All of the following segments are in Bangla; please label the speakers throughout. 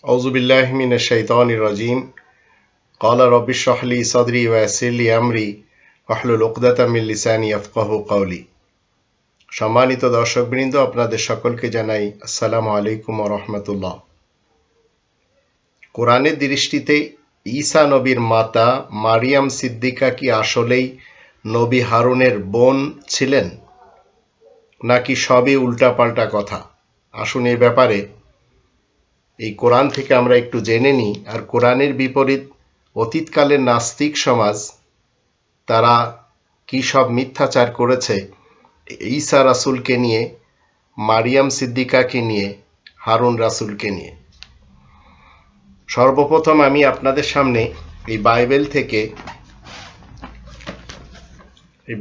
Speaker 1: أعوذ بالله من الشيطان الرجيم قال رب اشرح لي صدري ويسر لي أمري واحلل عقدة من লিসানি يفقهوا قولي। সম্মানিত দর্শকবৃন্দ, আপনাদের সকলকে জানাই আসসালামু আলাইকুম ওয়া রাহমাতুল্লাহ। কোরআনের দৃষ্টিতে ঈসা নবীর মাতা মারিয়াম সিদ্দিকা কি আসলেই নবী হারুনের বোন ছিলেন, নাকি সবই উল্টাপাল্টা কথা? আসুন এই ব্যাপারে এই কোরআন থেকে আমরা একটু জেনে নিই। আর কোরআনের বিপরীত অতীতকালের নাস্তিক সমাজ তারা কি সব মিথ্যাচার করেছে ঈসা রাসূলকে নিয়ে, মারিয়াম সিদ্দিকাকে নিয়ে, হারুন রাসূলকে নিয়ে। সর্বপ্রথম আমি আপনাদের সামনে এই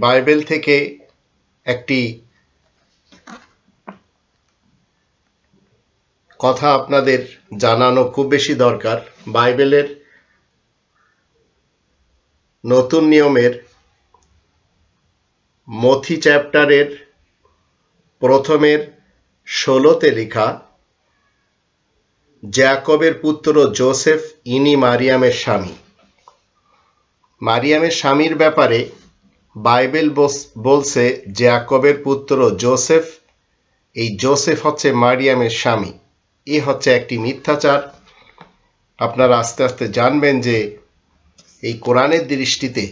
Speaker 1: বাইবেল থেকে একটি কথা আপনাদের জানানো খুব বেশি দরকার। বাইবেলের নতুন নিয়মের মথি চ্যাপ্টারের প্রথমের 16তে লেখা, জ্যাকবের পুত্র যোসেফ ইনি মারিয়ামের স্বামী। মারিয়ামের স্বামীর ব্যাপারে বাইবেল বলছে জ্যাকবের পুত্র যোসেফ। এই যোসেফ হচ্ছে মারিয়ামের স্বামী। এ হচ্ছে একটি মিথ্যাচার। আপনারা আস্তে আস্তে জানবেন যে এই কোরআনের দৃষ্টিতে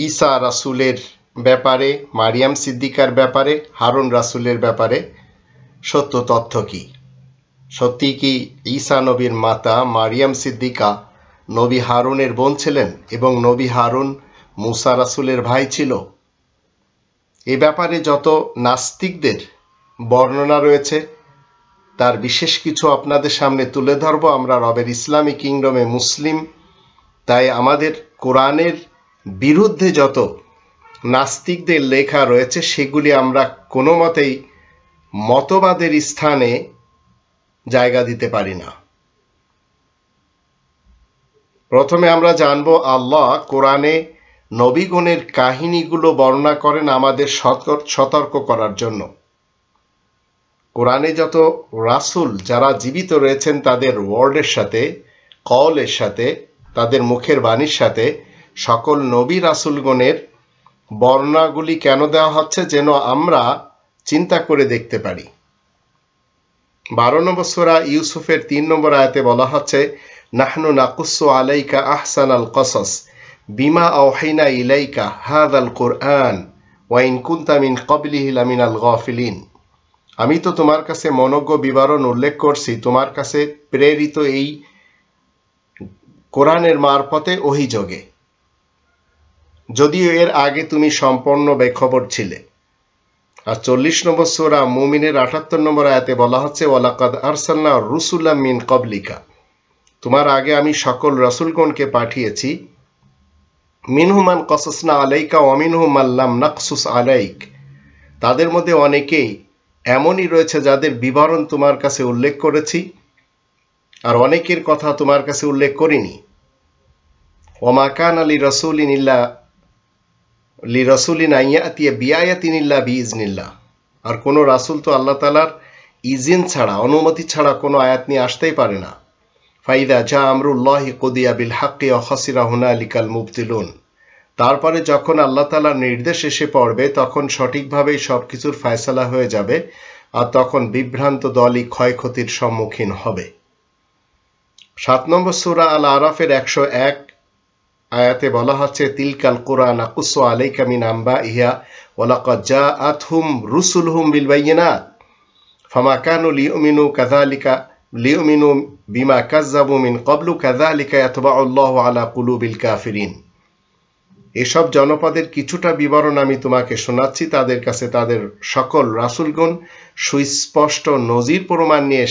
Speaker 1: ঈসা রাসূলের ব্যাপারে, মারিয়াম সিদ্দিকার ব্যাপারে, হারুন রাসূলের ব্যাপারে সত্য তথ্য কি। সত্যি কি ঈসা নবীর মাতা মারিয়াম সিদ্দিকা নবী হারুনের বোন ছিলেন এবং নবী হারুন মুসা রাসূলের ভাই ছিল? এ ব্যাপারে যত নাস্তিকদের বর্ণনা রয়েছে তার বিশেষ কিছু আপনাদের সামনে তুলে ধরব। আমরা রবের ইসলামী কিংডমে মুসলিম, তাই আমাদের কোরআনের বিরুদ্ধে যত নাস্তিকদের লেখা রয়েছে সেগুলি আমরা কোনো মতেই মতবাদের স্থানে জায়গা দিতে পারি না। প্রথমে আমরা জানব, আল্লাহ কোরআনে নবীগণের কাহিনীগুলো বর্ণনা করেন আমাদের সতর্ক করার জন্য। কোরআনে যত রাসূল যারা জীবিত রয়েছেন তাদের ওয়ার্ডের সাথে, কওলের সাথে, তাদের মুখের বাণীর সাথে সকল নবী রাসূলগণের বর্ণনাগুলি কেন দেওয়া হচ্ছে? যেন আমরা চিন্তা করে দেখতে পারি। 12 নম্বর সূরা ইউসুফের 3 নম্বর আয়াতে বলা হচ্ছে, নাহনু নাকুসু আলাইকা আহসানাল কসস বিমা আওহাইনা ইলাইকা হাযাল কুরআন ওয়া ইন কুনতা মিন ক্বাবলিহি লামিনাল গাফিলিন। আমি তো তোমার কাছে মনোজ্ঞ বিবরণ উল্লেখ করছি তোমার কাছে প্রেরিত এই কোরআনের মারফতে ওহীযোগে, যদিও এর আগে তুমি সম্পূর্ণ বেখবর ছিলে। আর 40 নম্বর সূরা মুমিনের 78 নম্বর আয়াতে বলা হচ্ছে, ওয়ালাকাদ আরসালনা রুসুলাম মিন ক্বাবলিকা, তোমার আগে আমি সকল রাসূলগণকে পাঠিয়েছি, মিনহুম মান কাসাসনা আলাইকা ওয়া মিনহুম মান লাম নাকসুস আলাইক, তাদের মধ্যে অনেকেই এমনই রয়েছে যাদের বিবরণ তোমার কাছে উল্লেখ করেছি, আর অনেকের কথা তোমার কাছে উল্লেখ করিনি। ওমা কানা লিরাসূলিন আইয়াতিয়া বিআয়াতিন ইল্লা বিইজনিল্লাহ, আর কোনো রাসূল তো আল্লাহ তাআলার ইজিন ছাড়া, অনুমতি ছাড়া কোনো আয়াত নিয়ে আসতেই পারে না। ফাইদা জা আমরুল্লাহি কুদিয়া বিল হাক্কি ওয়া খাসিরা হুনালিকাল মুবতিলুন, তারপরে যখন আল্লাহ তাআলার নির্দেশ এসে পড়বে তখন সঠিকভাবেই সবকিছুর ফয়সালা হয়ে যাবে, আর তখন বিভ্রান্ত দলই ক্ষয়ক্ষতির সম্মুখীন হবে। 7 নম্বর সূরা আল আরাফের 101 আয়াতে বলা হচ্ছে, তিলকাল কুরআন আকুসু আলাইকা মিন আম্বাইহা ওয়া লাকাদ জাআতহুম রুসুলুহুম বিল বায়িনাত ফামা কানু লিউমিনু বিমা কাযযাবু মিন ক্বাবলু কাযালিকা ইয়াতবাউল্লাহু আলা কুলুবিল কাফিরিন। এসব জনপদের কিছুটা বিবরণ আমি তোমাকে শোনাচ্ছি। তাদের কাছে তাদের সকল রাসূলগণ সুস্পষ্ট নজির প্রমাণ নিয়ে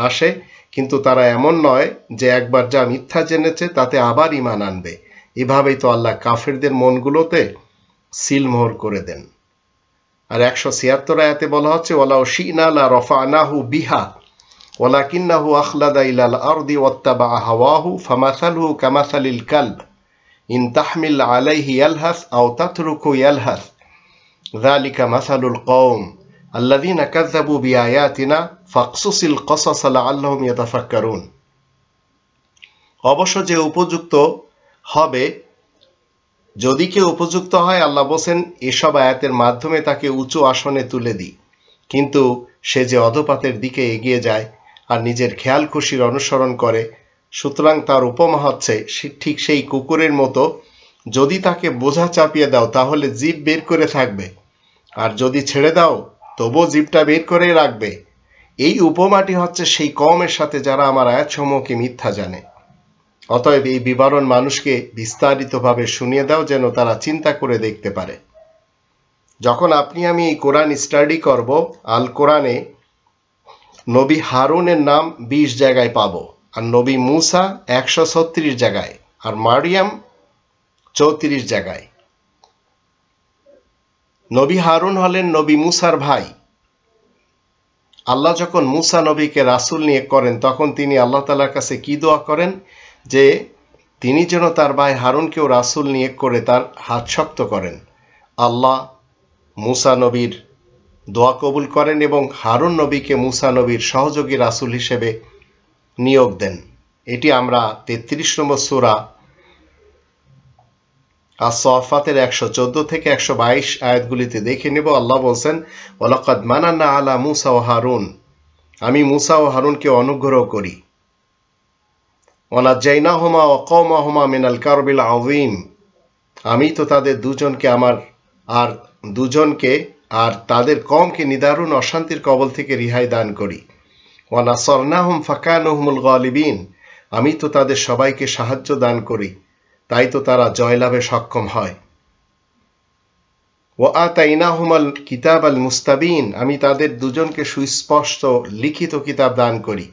Speaker 1: আসে, কিন্তু তারা এমন নয় যে একবার যা মিথ্যা জেনেছে তাতে আবার ঈমান আনবে। এভাবেই তো আল্লাহ কাফেরদের মনগুলোতে সিলমোহর করে দেন। আর 176 আয়াতে বলা হচ্ছে, ওয়ালাউ শি'না লা রাফা'নাহু বিহা ওয়ালাকিন্নাহু আখলাদা ইলাল আরদি ওয়াত্তাবা হাওয়াহু ফামাসালুহু কামাসালিল কালব ইন তাহমিল আলাইহি ইয়ালহাস আও তাতরুকু ইয়ালহাস যালিকা মাসালুল কওম আল্লাযীনা কাযযাবু বিআয়াতিনা ফাকসুসিল কসাস লাআল্লাহুম ইয়াতাফাক্কারুন। অবশ্য যে উপযুক্ত হবে, যদি কেউ উপযুক্ত হয়, আল্লাহ বলেন এসব আয়াতের মাধ্যমে তাকে উঁচু আসনে তুলে দিই, কিন্তু সে যে অধপাতের দিকে এগিয়ে যায় আর নিজের খেয়াল খুশির অনুসরণ করে, সুতরাং তার উপমা হচ্ছে ঠিক সেই কুকুরের মতো, যদি তাকে বোঝা চাপিয়ে দাও তাহলে জিভ বের করে থাকবে, আর যদি ছেড়ে দাও তবুও জিভটা বের করে রাখবে। এই উপমাটি হচ্ছে সেই কওমের সাথে যারা আমার আয়াতসমূহকে মিথ্যা জানে। অতএব এই বিবরণ মানুষকে বিস্তারিতভাবে শুনিয়ে দাও যেন তারা চিন্তা করে দেখতে পারে। যখন আপনি আমি এই কোরআন স্টাডি করব, আল কোরআনে নবী হারুনের নাম 20 জায়গায় পাবো, আর নবী মুসা 136 জায়গায়, আর মারিয়াম 34 জায়গায়। নবী হারুন হলেন নবী মুসার ভাই। আল্লাহ যখন মুসা নবীকে রাসূল নিয়োগ করেন, তখন তিনি আল্লাহ তাআলার কাছে কি দোয়া করেন? যে তিনি যেন তার ভাই হারুনকেও রাসূল নিয়োগ করে তার হাত শক্ত করেন। আল্লাহ মুসা নবীর দোয়া কবুল করেন এবং হারুন নবীকে মুসা নবীর সহযোগী রাসূল হিসেবে নিয়োগ দেন। এটি আমরা 33 নম্বর সূরা আস-সাফাতের 114 থেকে 122 আয়াতগুলিতে দেখে নেব। আল্লাহ বলছেন, ওয়ালাকাদ মানান্না আলা মুসা ও হারুন, আমি মুসা ও হারুনকে অনুগ্রহ করি। ওয়ানাজ্জাইনাহুমা ওয়া কওমাহুমা মিনাল কারবিল আযীম, আমি তো তাদের দুজনকে আর তাদের কওমকে নিদারুণ অশান্তির কবল থেকে রিহাই দান করি। ওয়ানাসরনাহুম ফাকানু হুমুল গালিবিন, আমি তো তাদের সবাইকে সাহায্য দান করি, তাই তো তারা জয়লাভে সক্ষম হয়। ওয়া আতাইনাহুমাল কিতাবাল মুস্তাবিন, আমি তাদের দুজনকে সুস্পষ্ট লিখিত কিতাব দান করি।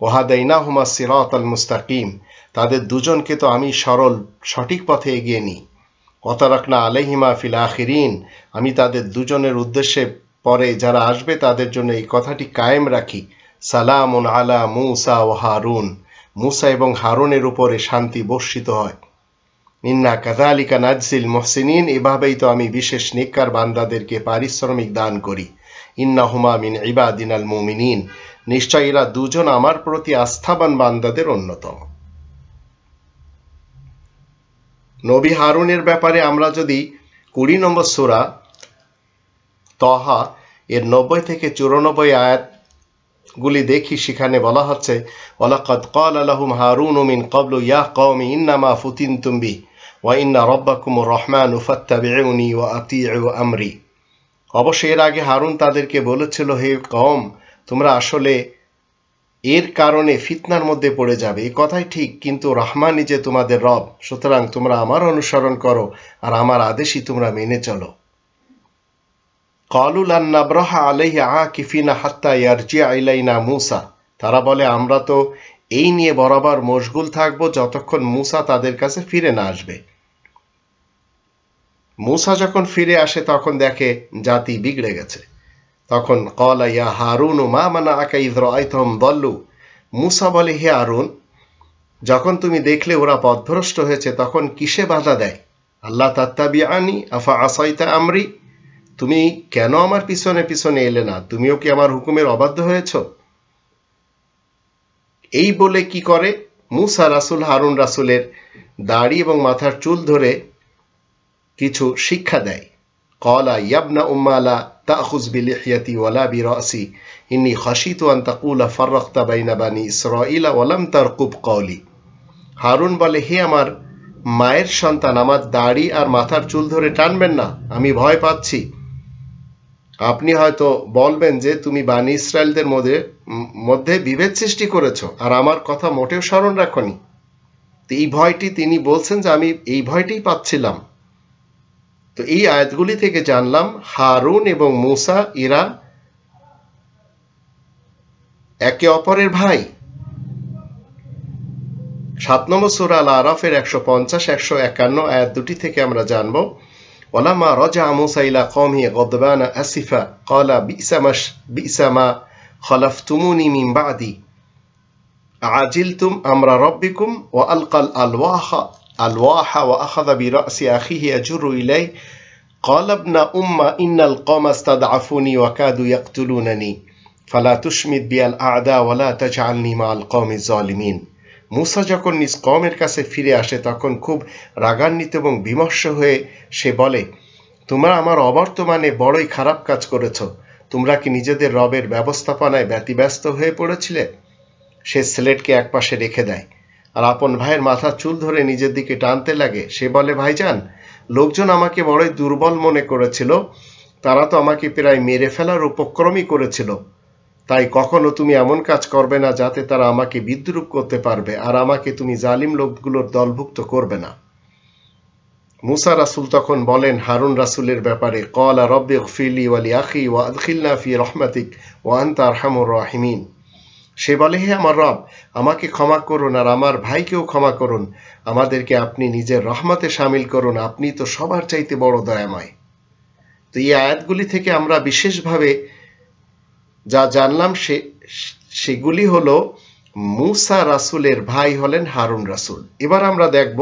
Speaker 1: ওয়া হাদাইনাহুমা সিরাতাল মুস্তাকিম, তাদের দুজনকে তো আমি সরল সঠিক পথে এগিয়ে নিই। ওয়া তারাকনা আলাইহিমা ফিল আখিরিন, আমি তাদের দুজনের উদ্দেশ্যে পরে যারা আসবে তাদের জন্য এই কথাটি কায়েম রাখি, সালামুন আলা মুসা ওয়া হারুন, মুসা এবং হারুনের উপরে শান্তি বর্ষিত হয়। ইন্না কাযালিকা নাজজিল মুহসিনিন, এভাবেই তো আমি বিশেষ নেককার বান্দাদেরকে পারিশ্রমিক দান করি। ইন্নাহুমা মিন ইবাদিনাল মুমিনিন, নিশ্চয় এরা দুজন আমার প্রতি আস্থাবান বান্দাদের অন্যতম। নবী হারুনের ব্যাপারে আমরা যদি 20 নম্বর সূরা তহা এর 90 থেকে 94 আয়াতগুলি দেখি, সেখানে বলা হচ্ছে, ওয়ালাকাদ ক্বালা লাহুম হারুনু মিন ক্বাবলু ইয়া কওমি ইন্নামা ফুতিনতুম বিহি ওয়া ইন্না রাব্বাকুমুর রহমানু ফাত্তাবিউনি ওয়া আতিউ আমরি। অবশ্যই এর আগে হারুন তাদেরকে বলেছিল, হে কওম, তোমরা আসলে এর কারণে ফিতনার মধ্যে পড়ে যাবে, এই কথাই ঠিক, কিন্তু রহমানই যে তোমাদের রব, সুতরাং তোমরা আমার অনুসরণ করো আর আমার আদেশই তোমরা মেনে চলো। ক্বালু লান নাবরাহা আলাইহি আকিফিনা হাত্তা ইয়ারজিআ ইলাইনা মুসা, তারা বলে আমরা তো এই নিয়ে বরাবর মশগুল থাকব যতক্ষণ মুসা তাদের কাছে ফিরে না আসবে। মুসা যখন ফিরে আসে তখন দেখে জাতি বিগড়ে গেছে। তখন ক্বালা ইয়া হারুন মা মানাআকা ইয রাআইতাহুম দাল্লু, মুসা বলে, হে হারুন, যখন তুমি দেখলে ওরা পথভ্রষ্ট হয়েছে তখন কিসে বাধা দেয়? আল্লাহ তাত্তাবিআনি আফা আসাইতা আমরি, তুমি কেন আমার পিছনে পিছনে এলে না? তুমিও কি আমার হুকুমের অবাধ্য হয়েছ? এই বলে কি করে, মুসা রাসূল হারুন রাসূলের দাড়ি এবং মাথার চুল ধরে কিছু শিক্ষা দেয়। ক্বালা ইয়াবনা উম্মা লা তাখুজ বিলিহিয়াতি ওয়ালা বিরাসি ইন্নী খাশিতু আন তাকুলা ফাররাকতা বাইনা বানি ইসরাঈলা ওয়া লাম তারকুব কওলি। হারুন বলে, হে আমার মায়ের সন্তান, আমার দাড়ি আর মাথার চুল ধরে টানবেন না, আমি ভয় পাচ্ছি। আপনি হয়তো বলবেন যে তুমি বানি ইসরায়েলদের মধ্যে বিভেদ সৃষ্টি করেছো আর আমার কথা মোটেও স্মরণ রাখনি। তো এই ভয়টি তিনি বলছেন যে আমি এই ভয়টাই পাচ্ছিলাম। তো এই আয়াতগুলি থেকে জানলাম হারুন এবং মুসা এরা একে অপরের ভাই। 7 নম্বর সূরা আল আরাফের 150-151 আয়াত দুটি থেকে আমরা জানব, ওয়ালামা রাজা মুসা ইলা কওমিহি গাদবানা আসিফা ক্বালা বি'সা মা খালাফতুমুনি মিন বা'দি আ'জিলতুম আমরা রাব্বিকুম ওয়া আলকাল আলওয়াহা ওয়া আখাযা বিরাসি আখিহি ইয়াজুরু ইলাইহি قال ابن إن القوم استضعفوني وكادوا يقتلونني فلا تشمت بي الأعداء ولا تجعلني مع القوم الظالمين। মুসা যখন নিজ কওমের কাছে ফিরে আসে তখন খুব রাগান্বিত এবং বিমর্ষ হয়ে সে বলে, তোমরা আমার অবর্তমানে বড়ই খারাপ কাজ করেছ। তোমরা কি নিজেদের রবের ব্যবস্থাপনায় ব্যতিব্যস্ত হয়ে পড়েছিলে? সে স্লেটকে একপাশে রেখে দেয় আর আপন ভাইয়ের মাথা চুল ধরে নিজের দিকে টানতে লাগে। সে বলে, ভাইজান, লোকজন আমাকে বড়ই দুর্বল মনে করেছিল। তারা তো আমাকে প্রায় মেরে ফেলার উপক্রমই করেছিল। তাই কখনো তুমি এমন কাজ করবে না যাতে তারা আমাকে বিদ্রূপ করতে পারবে, আর আমাকে তুমি জালিম লোকগুলোর দলভুক্ত করবে না। মুসা রাসূল তখন বলেন হারুন রাসূলের ব্যাপারে, ক্বালা রব্বি ইগফিরলি ওয়া লিআখি ওয়া আদখিলনা ফি রাহমাতিক ওয়া আনতা আরহামুর রাহিমিন। সে বলে, হে আমার রব, আমাকে ক্ষমা করুন আর আমার ভাইকেও ক্ষমা করুন। আমাদেরকে আপনি নিজের রহমতে শামিল করুন, আপনি তো সবার চাইতে বড় দয়াময়। তো এই আয়াতগুলি থেকে আমরা বিশেষভাবে যা জানলাম সেগুলি হলো মুসা রাসূলের ভাই হলেন হারুন রাসূল। এবার আমরা দেখব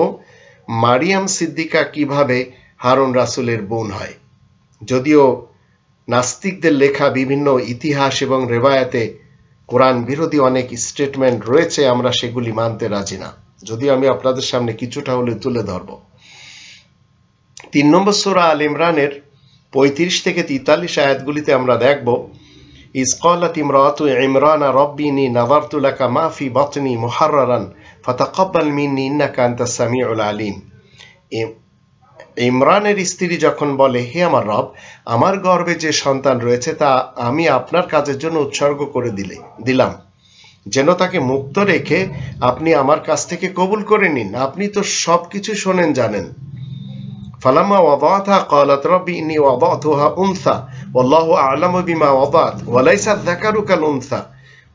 Speaker 1: মারিয়াম সিদ্দিকা কিভাবে হারুন রাসূলের বোন হয়। যদিও নাস্তিকদের লেখা বিভিন্ন ইতিহাস এবং রেওয়ায়াতে কোরআন বিরোধী অনেক স্টেটমেন্ট রয়েছে, আমরা সেগুলি মানতে রাজি না, যদিও আমি আপনাদের সামনে কিছুটা হলে তুলে ধরব। 3 নম্বর সূরা আল ইমরানের 35 থেকে 43 আয়াতগুলিতে আমরা দেখব, ইজ ক্বালাত ইমরাতু ইমরান রব্বি ইন্নী নাযারতু লাকা মা ফি বাতনি মুহাররারান ফাতাকাব্বাল মিন্নী ইন্নাকা আনতাস সামিউল আলিম। ইমরানের স্ত্রী যখন বলে, হে আমার রব, আমার গর্ভে যে সন্তান রয়েছে তা আমি আপনার কাজের জন্য উৎসর্গ করে দিলাম, যেন তাকে মুক্ত রেখে আপনি আমার কাছ থেকে কবুল করে নিন, আপনি তো সবকিছু শোনেন জানেন। ফালাম্মা ওয়াদাআতহা ক্বালাত রব্বি ইন্নী ওয়াদাতুহা উনসা ওয়াল্লাহু আ'লামু বিমা ওয়াদাত ওয়া লাইসা আয-যাকারু কাল উনসা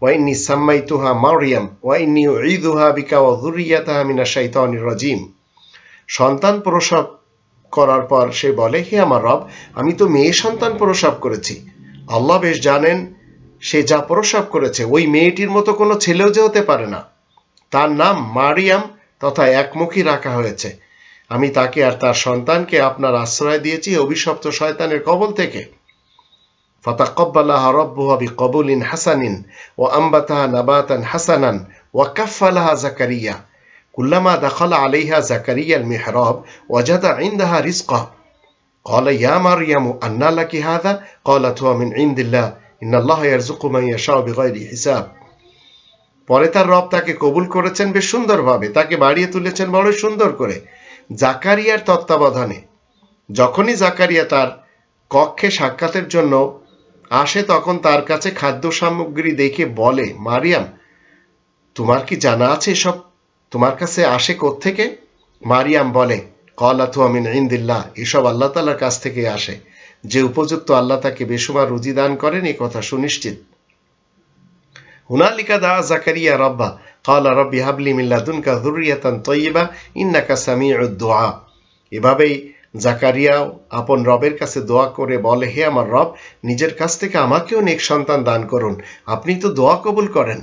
Speaker 1: ওয়া ইন্নী সাম্মাইতুহা মারইয়াম ওয়া ইন্নী উঈযুহা বিকা ওয়া যুররিয়াতাহা মিনাশ শাইতানির রাজীম। সন্তান প্রসব করার পর সে বলে, হে আমার রব, আমি তো মেয়ে সন্তান প্রসব করেছি। আল্লাহ বেশ জানেন সে যা প্রসব করেছে ওই মেয়েটির মতো কোনো ছেলেও যে হতে পারে না। তার নাম মারিয়াম তথা একমুখী রাখা হয়েছে। আমি তাকে আর তার সন্তানকে আপনার আশ্রয় দিয়েছি অভিশপ্ত শয়তানের কবল থেকে। ফাতাকাব্বালাহা রাব্বুহা বিকবুলিন হাসানিন ওয়া আনবাতাহা নাবাতান হাসানান ওয়া কাফফালাহা যাকারিয়া কুল্লামা দাখালা আলাইহা যাকারিয়া আল মিহরাব ওয়াজাদা ইনদাহা রিজকা ক্বালা ইয়া মারইয়ামু আন্না লাকি হাযা ক্বালাত হুয়া মিন ইনদিল্লাহ ইন্নাল্লাহা ইয়ারযুকু মান ইয়াশাউ বিগাইরি হিসাব। পরে তার রব তাকে কবুল করেছেন বেশ সুন্দরভাবে, তাকে বাড়িয়ে তুলেছেন বড় সুন্দর করে জাকারিয়ার তত্ত্বাবধানে। যখনই জাকারিয়া তার কক্ষে সাক্ষাতের জন্য আসে তখন তার কাছে খাদ্য সামগ্রী দেখে বলে, মারিয়াম, তোমার কি জানা আছে এসব তোমার কাছে আসে কোত্থেকে? মারিয়াম বলে, ক্বালাত হুয়া মিন ইনদিল্লাহ, এসব আল্লাহ তাআলার কাছ থেকে আসে, যে উপযুক্ত আল্লাহ তাকে বেশুমার রুজি দান করেন এই কথা সুনিশ্চিত। হুনালিকা দা জাকারিয়া রাব্বা ক্বালা রাব্বি হাবলি মিন লাদুনকা যুররিয়াতান তাইয়্যিবা ইন্নাকা সামিউদ দুআ। এভাবেই জাকারিয়াও আপন রবের কাছে দোয়া করে বলে, হে আমার রব, নিজের কাছ থেকে আমাকেও নেক সন্তান দান করুন, আপনি তো দোয়া কবুল করেন।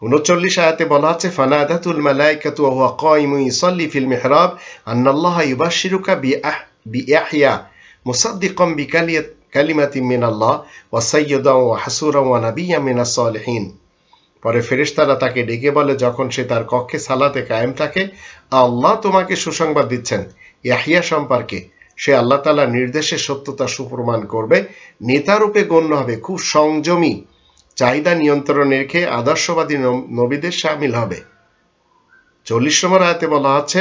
Speaker 1: 39 আয়াতে বলা আছে, ফানাদাতুল মালাইকাতু ওয়া হুয়া কাইমুন ইউসাল্লি ফিল মিহরাব আন্নাল্লাহা ইউবাশশিরুকা বিয়াহইয়া মুসাদ্দিকাম বিকালিমাতিন মিনাল্লাহ ওয়া সাইয়্যিদান ওয়া হাসুরান ওয়া নাবিয়্যান মিনাস সালিহিন। পরে ফেরেশতারা তাকে ডেকে বলে, যখন সে তার কক্ষে সালাতে কায়েম থাকে, আল্লাহ তোমাকে সুসংবাদ দিচ্ছেন ইয়াহইয়া সম্পর্কে, সে আল্লাহ তাআলার নির্দেশে সত্যতা সুপ্রমাণ করবে, নেতা রূপে গণ্য হবে, খুব সংযমী, চাহিদা নিয়ন্ত্রণে রেখে আদর্শবাদী নবীদের শামিল হবে। 40 নম্বর আয়াতে বলা আছে,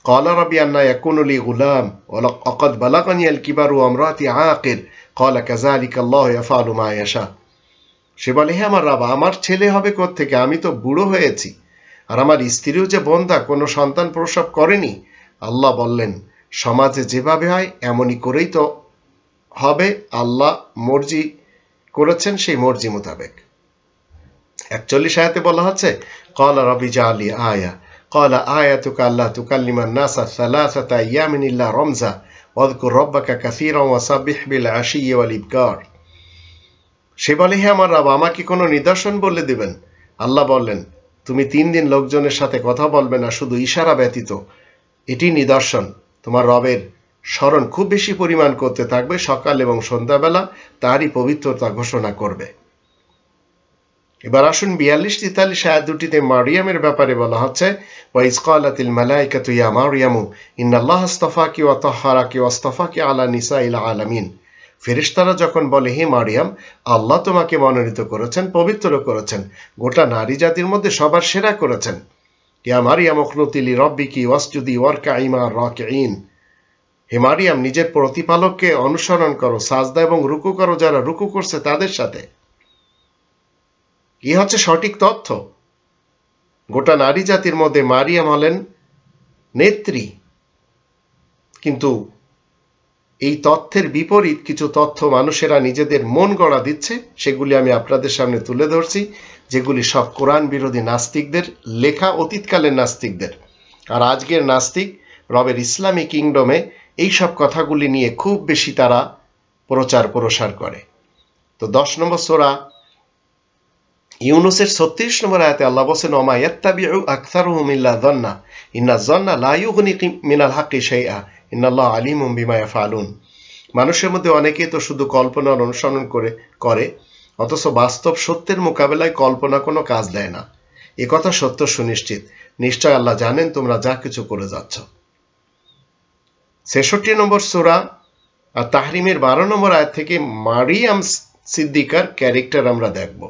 Speaker 1: ক্বালা রাব্বি আন্না ইয়াকুনু লি গুলাম ওয়া লাকাদ বালাগানি আল কিবারু ওয়া ইমরাতি আকির ক্বালা কাযালিকা আল্লাহু ইয়াফআলু মা ইয়াশা। সে বলে, হে আমার রব, আমার ছেলে হবে কোত্থেকে? আমি তো বুড়ো হয়েছি, আর আমার স্ত্রীও যে বন্ধা, কোনো সন্তান প্রসব করেনি। আল্লাহ বললেন, সমাজে যেভাবে হয় এমনই করেই তো হবে, আল্লাহ মর্জি করেছেন সেই মর্জি মোতাবেক। 41 আয়াতে বলা হচ্ছে, ক্বালা রাব্বি জাআলি আয়া ক্বালা আয়াতুকা আল্লা তুকাল্লিমান নাসা সালাসাতা আইয়ামিন ইল্লা রামজা ওয়াযকুর রাব্বাকা কাসীরান ওয়া সাব্বিহ বিল আশিয়্যি ওয়াল ইবকার। সে বলে, হে আমার রব, আমাকে কোনো নিদর্শন বলে দিবেন? আল্লাহ বললেন, তুমি 3 দিন লোকজনের সাথে কথা বলবে না, শুধু ইশারা ব্যতীত, এটি নিদর্শন। তোমার রবের স্মরণ খুব বেশি পরিমাণ করতে থাকবে, সকাল এবং সন্ধ্যাবেলা তারই পবিত্রতা ঘোষণা করবে। এবার আসুন 42-43 আয়াত দুটিতে মারিয়ামের ব্যাপারে বলা হচ্ছে, ওয়াইজ ক্বালাতিল মালাইকাতু ইয়া মারইয়ামু ইন্নাল্লাহা আসতাফাকি ওয়া তাহহারাকি ওয়াসতাফাকি আলা নিসাইল আলামিন। ফেরেশতারা যখন বলে, হে মারিয়াম, আল্লাহ তোমাকে মনোনীত করেছেন, পবিত্র করেছেন, গোটা নারী জাতির মধ্যে সবার সেরা করেছেন। ইয়া মারিয়াম উকনুতি লিরাব্বিকি ওয়াসজুদি ওয়ারকাই মা'আর রাকিঈন। হে মারিয়াম, নিজের প্রতিপালককে অনুসরণ করো, সাজদা এবং রুকু করো যারা রুকু করছে তাদের সাথে। এই হচ্ছে সঠিক তথ্য। গোটা নারী জাতির মধ্যে মারিয়াম হলেন নেত্রী। কিন্তু এই তথ্যের বিপরীত কিছু তথ্য মানুষেরা নিজেদের মন গড়া দিচ্ছে, সেগুলি আমি আপনাদের সামনে তুলে ধরছি, যেগুলি সব কোরআন বিরোধী নাস্তিকদের লেখা, অতীতকালের নাস্তিকদের। আর আজকের নাস্তিক রবের ইসলামী কিংডমে এই সব কথাগুলি নিয়ে খুব বেশি তারা প্রচার প্রসার করে। তো 10 নম্বর সূরা ইউনুসের 36 নম্বর আয়াতে আল্লাহ বলেন, ওমা ইয়াত্তাবিউ আকসারুহুম ইল্লা যান্না ইন্নাজ যান্না লা ইউগনি মিনাল হাক্কি শাইআ ইন্নাল্লাহা আলিমুম বিমা ইয়াফআলুন। মানুষের মধ্যে অনেকেই তো শুধু কল্পনার অনুসরণ করে অথচ বাস্তব সত্যের মোকাবেলায় কল্পনা কোনো কাজ দেয় না। এ কথা সত্য সুনিশ্চিত, নিশ্চয় আল্লাহ জানেন তোমরা যা কিছু করে যাচ্ছ। 66 নম্বর সূরা আর তাহরিমের 12 নম্বর আয়াত থেকে মারিয়াম সিদ্দিকার ক্যারেক্টার আমরা দেখব।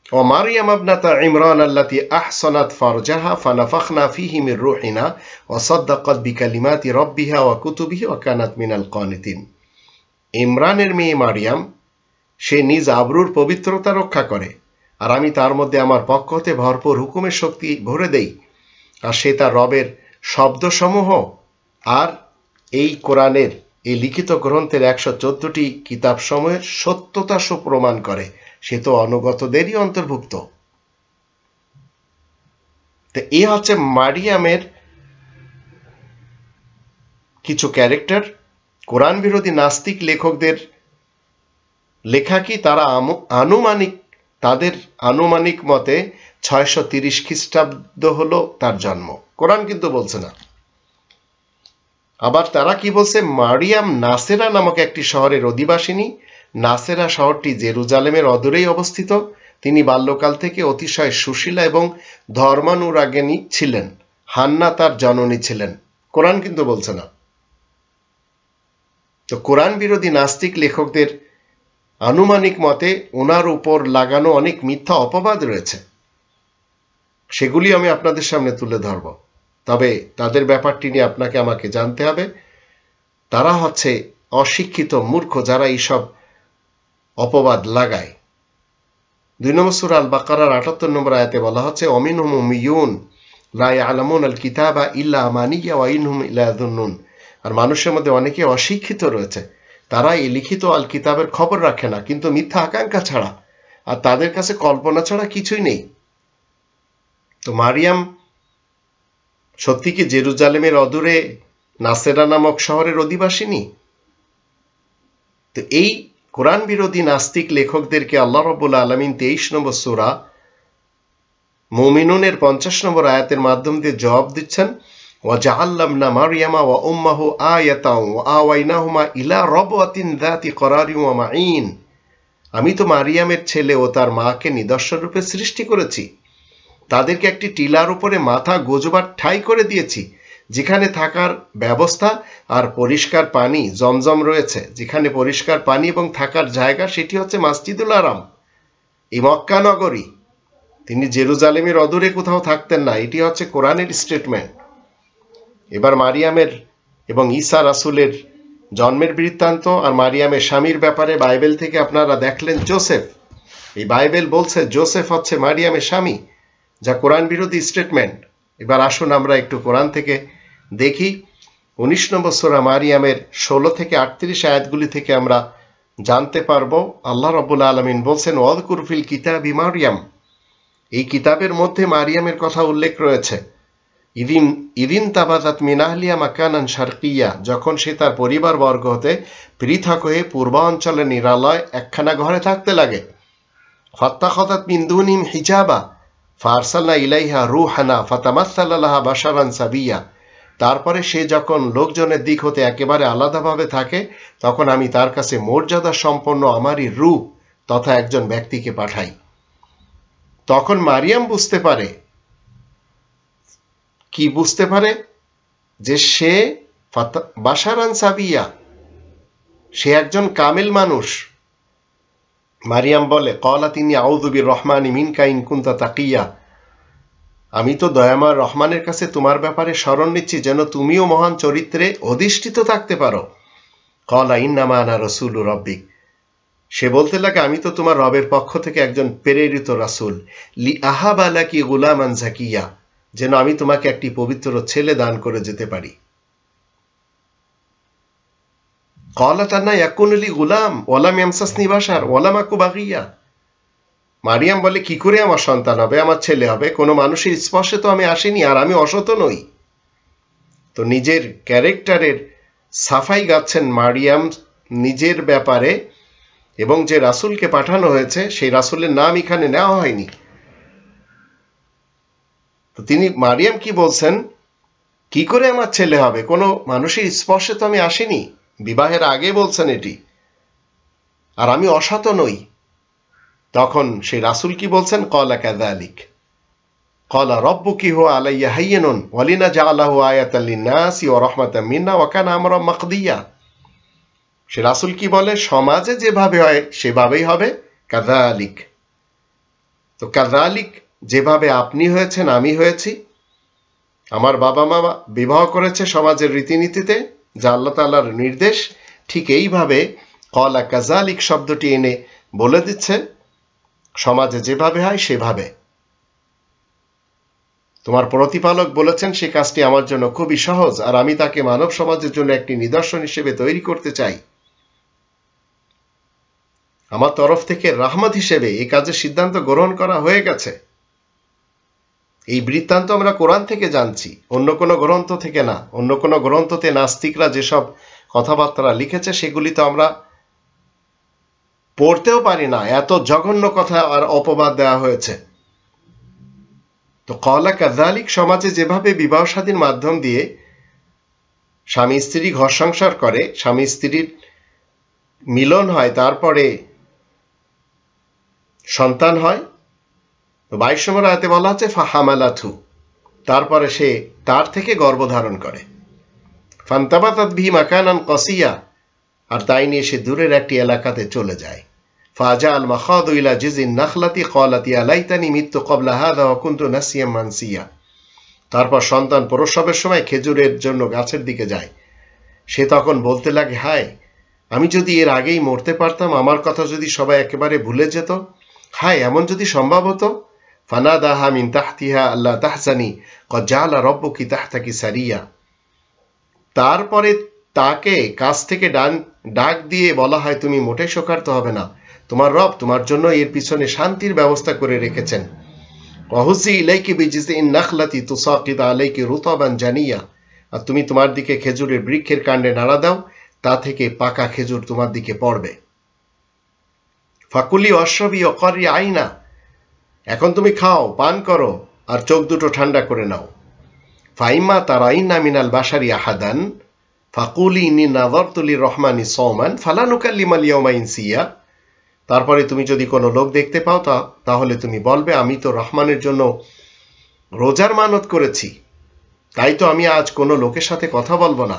Speaker 1: ومريم ابنة عمران التي أحصنت فرجها فنفخنا فيه من روحنا وصدقت بكلمات ربها وكتبه وكانت من القانتين। ইমরানের মেয়ে মারিয়াম, সে নিজ আবরুর পবিত্রতা রক্ষা করে, আর আমি তার মধ্যে আমার পক্ষ হতে ভরপুর হুকুমের শক্তি ভরে দেই, আর সে তার রবের শব্দসমূহ আর এই কোরআনের এই লিখিত গ্রন্থের 114টি কিতাব সমূহের সত্যতা প্রমাণ করে। সে তো অনুগতদেরই অন্তর্ভুক্ত। তো এই হচ্ছে মারিয়ামের কিছু ক্যারেক্টার। কোরআন বিরোধী নাস্তিক লেখকদের লেখা কি, তারা তাদের আনুমানিক মতে 630 খ্রিস্টাব্দ হলো তার জন্ম, কোরআন কিন্তু বলছে না। আবার তারা কি বলছে, মারিয়াম নাসেরা নামক একটি শহরের অধিবাসিনী। নাসেরা শহরটি জেরুজালেমের অদূরেই অবস্থিত। তিনি বাল্যকাল থেকে অতিশয় সুশীলা এবং ধর্মানুরাগিনী ছিলেন। হান্না তার জননী ছিলেন, কোরআন কিন্তু বলছে না। তো কোরআন বিরোধী নাস্তিক লেখকদের আনুমানিক মতে ওনার উপর লাগানো অনেক মিথ্যা অপবাদ রয়েছে, সেগুলি আমি আপনাদের সামনে তুলে ধরব। তবে তাদের ব্যাপারটি নিয়ে আপনাকে আমাকে জানতে হবে। তারা হচ্ছে অশিক্ষিত মূর্খ যারা এইসব অপবাদ লাগায়। 2 নম্বর সূরা আল বাকারার 78 নম্বর আয়াতে বলা হচ্ছে, অমিনহুম উম্মিয়ুন লা ইয়ালামুন আল কিতাবা ইল্লা আমানিয়া ওয়া ইনহুম ইল্লা ইয়াযুন্নুন। আর মানুষের মধ্যে অনেকে অশিক্ষিত রয়েছে, তারা এই লিখিত আল কিতাবের খবর রাখে না, কিন্তু মিথ্যা আকাঙ্ক্ষা ছাড়া, আর তাদের কাছে কল্পনা ছাড়া কিছুই নেই। তো মারিয়াম সত্যি কি জেরুজালেমের অদূরে নাসেরা নামক শহরের অধিবাসিনী? তো এই কোরআন বিরোধী নাস্তিক লেখকদেরকে আল্লাহ রাব্বুল আলামিন 23 নম্বর সূরা মুমিনুনের 50 নম্বর আয়াতের মাধ্যম দিয়ে জবাব দিচ্ছেন, ওয়াজআলনা মারইয়ামা ওয়া উম্মাহু আয়াতাও ওয়া আওয়াইনাহুমা ইলা রাবওয়াতিন যাতি করারিন ওয়া মাঈন। আমি তো মারিয়ামের ছেলে ও তার মাকে নিদর্শন রূপে সৃষ্টি করেছি, তাদেরকে একটি টিলার উপরে মাথা গোজবার ঠাঁই করে দিয়েছি, যেখানে থাকার ব্যবস্থা আর পরিষ্কার পানি জমজম রয়েছে। যেখানে পরিষ্কার পানি এবং থাকার জায়গা, সেটি হচ্ছে মসজিদুল হারাম, এই মক্কা নগরী। তিনি জেরুজালেমের অদূরে কোথাও থাকতেন না। এটি হচ্ছে কোরআনের স্টেটমেন্ট। এবার মারিয়ামের এবং ঈসা রাসূলের জন্মের বৃত্তান্ত আর মারিয়ামের স্বামীর ব্যাপারে বাইবেল থেকে আপনারা দেখলেন জোসেফ। এই বাইবেল বলছে জোসেফ হচ্ছে মারিয়ামের স্বামী, যা কোরআন বিরোধী স্টেটমেন্ট। এবার আসুন আমরা একটু কোরআন থেকে দেখি। 19 নম্বর সূরা মারিয়ামের 16 থেকে 38 আয়াতগুলি থেকে আমরা জানতে পারবো আল্লাহ রাব্বুল আলামিন বলছেন, ওয়াযকুর ফিল কিতাবি মারিয়াম। এই কিতাবের মধ্যে মারিয়ামের কথা উল্লেখ রয়েছে। ইদিন তাবাযাত মিন আহলিয়া মাকানান শারকিয়া, যখন সে তার পরিবার বর্গ হতে পৃথক হয়ে পূর্বাঞ্চলের নিরালয় একখানা ঘরে থাকতে লাগে। ফাত্তাখাযাত মিন দুনিহিম হিজাবা ফারসালনা ইলাইহা রূহানা ফাতামাসসালা লাহা বাশারান সাবিয়া। তারপরে সে যখন লোকজনের দিক হতে একেবারে আলাদাভাবে থাকে তখন আমি তার কাছে মর্যাদা সম্পন্ন আমারই রূপ তথা একজন ব্যক্তিকে পাঠাই। তখন মারিয়াম বুঝতে পারে, কি বুঝতে পারে? যে সে বাশারান সাবিয়া, সে একজন কামিল মানুষ। মারিয়াম বলে, ক্বালাত ইন্নী আউযু বির-রহমানি মিনকা ইন কুনতা তাকিয়া, আমি তো দয়াময় রহমানের কাছে তোমার ব্যাপারে শরণ নিচ্ছি যেন তুমিও মহান চরিত্রে অধিষ্ঠিত থাকতে পারো। ক্বালা ইন্নামা আনা রাসূলু রাব্বিক, সে বলতে লাগে, আমি তো তোমার রবের পক্ষ থেকে একজন প্রেরিত রাসূল। লি আহাবা লাকি গুলামান যাকিয়া, যেন আমি তোমাকে একটি পবিত্র ছেলে দান করে যেতে পারি। ক্বালাত আন্না ইয়াকুনু লি গুলাম ওয়া লাম ইয়ামসাসনি বাশার ওয়া লাম আকু বাগিয়া, মারিয়াম বলে, কি করে আমার সন্তান হবে, আমার ছেলে হবে? কোনো মানুষের স্পর্শে তো আমি আসিনি, আর আমি অসৎ নই। তো নিজের ক্যারেক্টারের সাফাই গাচ্ছেন মারিয়াম নিজের ব্যাপারে, এবং যে রাসূলকে পাঠানো হয়েছে সেই রাসূলের নাম এখানে নেওয়া হয়নি। তো তিনি মারিয়াম কি বলছেন, কি করে আমার ছেলে হবে, কোনো মানুষের স্পর্শে তো আমি আসিনি, বিবাহের আগে বলছেন এটি, আর আমি অসৎ নই। তখন সেই রাসূল কি বলছেন, ক্বালা কাযালিক ক্বালা রাব্বুকি হুয়া আলাইয়া হায়্যিনুন ওয়া লিনাজআলাহু আয়াতাল লিন-নাসি ওয়া রাহমাতাম মিন্না ওয়া কানা আমরান মাকদিয়া। সে রাসূল কি বলে, সমাজে যেভাবে হয় সেভাবেই হবে। কাযালিক, তো কাযালিক, যেভাবে আপনি হয়েছেন আমি হয়েছি, আমার বাবা মা বিবাহ করেছে সমাজের রীতিনীতিতে যা আল্লাহ তাআলার নির্দেশ, ঠিক এইভাবে ক্বালা কাযালিক শব্দটি এনে বলে দিচ্ছে সমাজে যেভাবে হয় সেভাবে। তোমার প্রতিপালক বলেছেন সে কাজটি আমার জন্য খুবই সহজ, আর আমি তাকে মানব সমাজের জন্য একটি নিদর্শন হিসেবে তৈরি করতে চাই। আমার তরফ থেকে রাহমত হিসেবে এই কাজের সিদ্ধান্ত গ্রহণ করা হয়ে গেছে। এই বৃত্তান্ত আমরা কোরআন থেকে জানছি, অন্য কোনো গ্রন্থ থেকে না। অন্য কোনো গ্রন্থতে নাস্তিকরা যেসব কথাবার্তা লিখেছে সেগুলি তো আমরা পড়তেও পারি না, এত জঘন্য কথা আর অপবাদ দেওয়া হয়েছে। তো ক্বালা কাযালিক, সমাজে যেভাবে বিবাহ শাদীর মাধ্যম দিয়ে স্বামী স্ত্রী ঘর সংসার করে, স্বামী স্ত্রীর মিলন হয়, তারপরে সন্তান হয়। তো 22 নম্বর আয়াতে বলা আছে ফাহামালাথু, তারপরে সে তার থেকে গর্ভধারণ করে। ফান্তাবাতাত বিহি মাকানান কসিয়া, আর তাই নিয়ে সে দূরের একটি এলাকাতে চলে যায়। ফাজাল মাখাদু ইলা জিজিন নাখলাতি ক্বালাত ইয়া লাইতানি মিততু ক্বাবলা হাযা ওয়া কুনতু নাসিয়াম মানসিয়া। তারপর সন্তান প্রসবের সময় খেজুরের জন্য গাছের দিকে যায়। সে তখন বলতে লাগে, হায়, আমি যদি এর আগেই মরতে পারতাম, আমার কথা যদি সবাই একেবারে ভুলে যেত, হায়, এমন যদি সম্ভব হতো। ফানাদাহা মিন তাহতিহা আল্লা তাহজানি ক্বাদ জাআলা রাব্বুকি তাহতাকি সারিয়া। তারপরে তাকে কাছ থেকে ডাক দিয়ে বলা হয়, তুমি মোটেই শোকার্ত হবে না, তোমার রব তোমার জন্য এর পিছনে শান্তির ব্যবস্থা করে রেখেছেন। ওয়াহুজি ইলাইকি বিজিজিন নাখলাতি তুসাকিত আলাইকি রুতাবান জানিয়া, আর তুমি তোমার দিকে খেজুরের বৃক্ষের কাণ্ডে নাড়া দাও, তা থেকে পাকা খেজুর তোমার দিকে পড়বে। ফাকুলি অশ্রবি অকরি আইনা, এখন তুমি খাও, পান করো, আর চোখ দুটো ঠান্ডা করে নাও। ফাইমা তারাইনা মিনাল বাশারি আহাদান ফাকুলি ইন্নী নাযারতু লির-রহমানি সাওমান ফালা নুকাল্লিমাল ইয়াওমা ইনসিয়া। তারপরে তুমি যদি কোনো লোক দেখতে পাও তাহলে তুমি বলবে, আমি তো রহমানের জন্য রোজার মানত করেছি, তাই তো আমি আজ কোনো লোকের সাথে কথা বলবো না।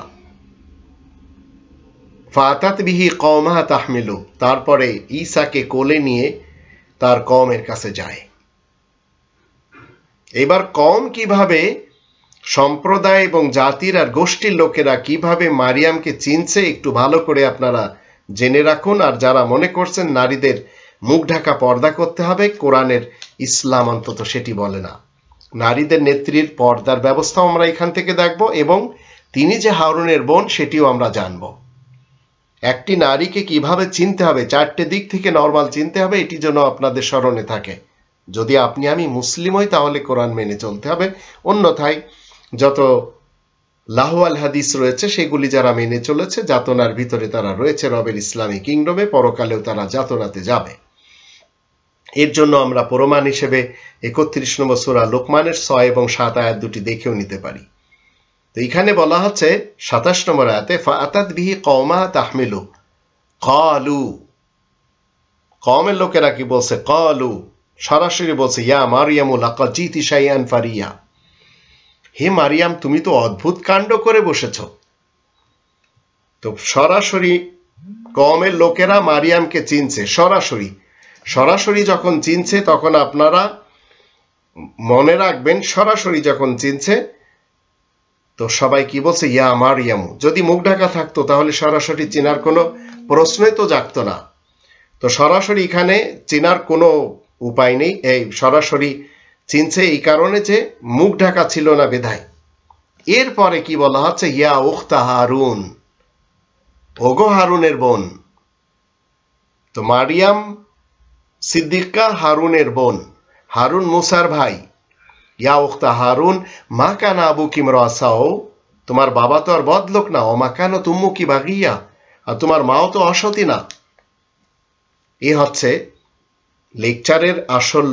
Speaker 1: ফাতাত বিহি কওমাহা তাহমিলু, তারপরে ঈসাকে কোলে নিয়ে তার কওমের কাছে যায়। এবার কওম কিভাবে, সম্প্রদায় এবং জাতির আর গোষ্ঠীর লোকেরা কিভাবে মারিয়ামকে চিনছে একটু ভালো করে আপনারা জেনে রাখুন। আর যারা মনে করছেন নারীদের মুখ ঢাকা পর্দা করতে হবে, কোরআনের ইসলাম অন্তত সেটি বলে না। নারীদের নেত্রীর পর্দার ব্যবস্থাও আমরা এখান থেকে দেখব, এবং তিনি যে হারুনের বোন সেটিও আমরা জানব। একটি নারীকে কিভাবে চিনতে হবে, 4টে দিক থেকে নরমাল চিনতে হবে, এটি যেন আপনাদের স্মরণে থাকে। যদি আপনি আমি মুসলিম হই তাহলে কোরআন মেনে চলতে হবে, অন্যথায় যত লাহওয়াল হাদিস রয়েছে সেগুলি যারা মেনে চলেছে যাতনার ভিতরে তারা রয়েছে রবের ইসলামী কিংডমে, পরকালেও তারা যাতনাতে যাবে। এর জন্য আমরা প্রমাণ হিসেবে 31 নম্বর সূরা লোকমানের 6 এবং 7 আয়াত দুটি দেখেও নিতে পারি। তো এখানে বলা হচ্ছে ২৭ নম্বর আয়াতে ফাআতাত বিহি কওমাহা তাহমিলু ক্বালু, কওমের লোকেরা কি বলছে? ক্বালু, সরাসরি বলছে ইয়া মারইয়ামু লাকাদ জিতি শাইআন ফারিয়া, হে মারিয়াম তুমি তো অদ্ভুত কাণ্ড করে বসেছো। তো সরাসরি কওমের লোকেরা মারিয়ামকে চিনছে, সরাসরি সরাসরি যখন চিনছে তখন আপনারা মনে রাখবেন, সরাসরি যখন চিনছে তো সবাই কি বলছে? ইয়া মারিয়ামু। যদি মুখ ঢাকা থাকতো তাহলে সরাসরি চেনার কোনো প্রশ্নই তো জাগতো না। তো সরাসরি এখানে চেনার কোনো উপায় নেই, এই সরাসরি চিনছে এই কারণে যে মুখ ঢাকা ছিল না বিধায়। এরপরে কি বলা হচ্ছে? ইয়া উখতা হারুন, ওগো হারুনের বোন। তো মারিয়াম সিদ্দিকা হারুনের বোন, হারুন মুসার ভাই। ইয়া উখতা হারুন মা কানা আবুকি ইমরাআ সাও, তোমার বাবা তো আর বদলোক না। ও মা কানা তুম্মুকি বাগিয়া, আর তোমার মাও তো অসতী না। এ হচ্ছে লেকচারের আসল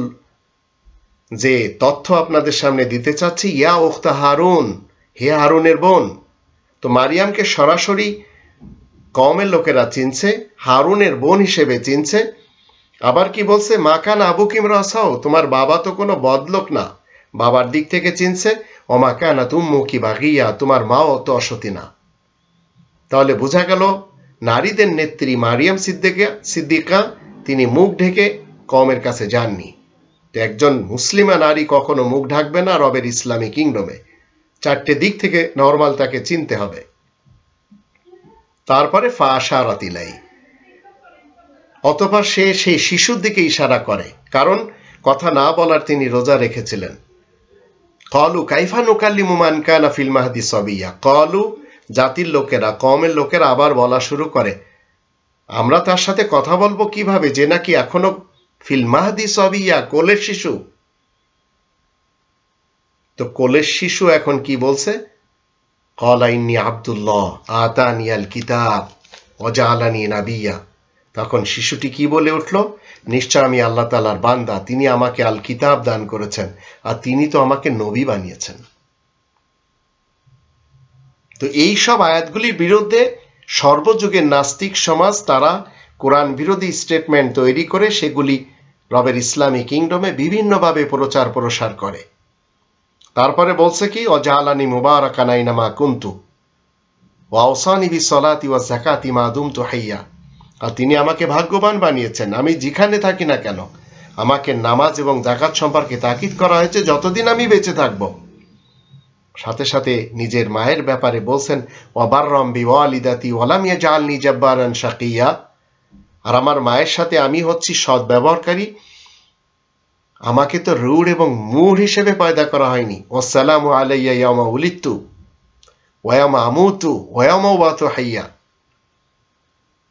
Speaker 1: যে তথ্য আপনাদের সামনে দিতে চাচ্ছি। ইয়া উখতা হারুন, হে হারুনের বোন। তো মারিয়ামকে সরাসরি কওমের লোকেরা চিনছে, হারুনের বোন হিসেবে চিনছে। আবার কি বলছে? মা কানা আবুকি ইমরাআ সাও, তোমার বাবা তো কোনো বদলোক না, বাবার দিক থেকে চিনছে। ও মা কানা তুম্মুকি বাগিয়া, তোমার মাও তো অসতী না। তাহলে বোঝা গেল নারীদের নেত্রী মারিয়াম সিদ্দিকা তিনি মুখ ঢেকে কওমের কাছে যাননি। তো একজন মুসলিমা নারী কখনো মুখ ঢাকবে না রবের ইসলামী কিংডমে। 4টে দিক থেকে নরমাল তাকে চিনতে হবে। তারপরে ফাআশারাত ইলাই, অতঃপর সে সেই শিশুর দিকে ইশারা করে, কারণ কথা না বলার তিনি রোজা রেখেছিলেন। ক্বালু কাইফা নুকাল্লিমু মান কানা ফিল মাহদি সাবিয়্যা, ক্বালু জাতির লোকেরা, কওমের লোকেরা আবার বলা শুরু করে, আমরা তার সাথে কথা বলবো কিভাবে, যে নাকি এখনো ফিল মাহদি সাবিয়্যা, কোলের শিশু। তো কোলের শিশু এখন কি বলছে? ক্বালা ইন্নী আব্দুল্লাহ আতানিয়াল কিতাব ওয়া জাআলানি নাবিয়্যা। তখন শিশুটি কি বলে উঠল? নিশ্চয় আমি আল্লাহ তাআলার বান্দা, তিনি আমাকে আল কিতাব দান করেছেন, আর তিনি তো আমাকে নবী বানিয়েছেন। তো এই সব আয়াতগুলির বিরুদ্ধে সর্বযুগের নাস্তিক সমাজ তারা কোরআন বিরোধী স্টেটমেন্ট তৈরি করে সেগুলি রবের ইসলামী কিংডমে বিভিন্নভাবে প্রচার প্রসার করে। তারপরে বলছে কি? ওয়াজআলানি মুবারাকান আইনামা কুনতু ওয়া আওসানি বিসসালাতি ওয়াজ যাকাতি মা দুমতু হাইয়া, আর তিনি আমাকে ভাগ্যবান বানিয়েছেন, আমি যেখানে থাকি না কেন আমাকে নামাজ এবং যাকাত সম্পর্কে তাকিদ করা হয়েছে যতদিন আমি বেঁচে থাকব। সাথে সাথে নিজের মায়ের ব্যাপারে বলছেন ওয়া বাররাম বিওয়ালিদাতি ওয়া লাম ইয়াজআলনি জাব্বারান শাকিয়্যা, আর আমার মায়ের সাথে আমি হচ্ছি সৎ ব্যবহারকারী, আমাকে তো রূঢ় এবং মূঢ় হিসেবে পয়দা করা হয়নি। ওয়াসসালামু আলাইয়া ইয়াওমা উলিদতু ওয়া ইয়াওমা আমুতু ওয়া ইয়াওমা উবাতু হাইয়া।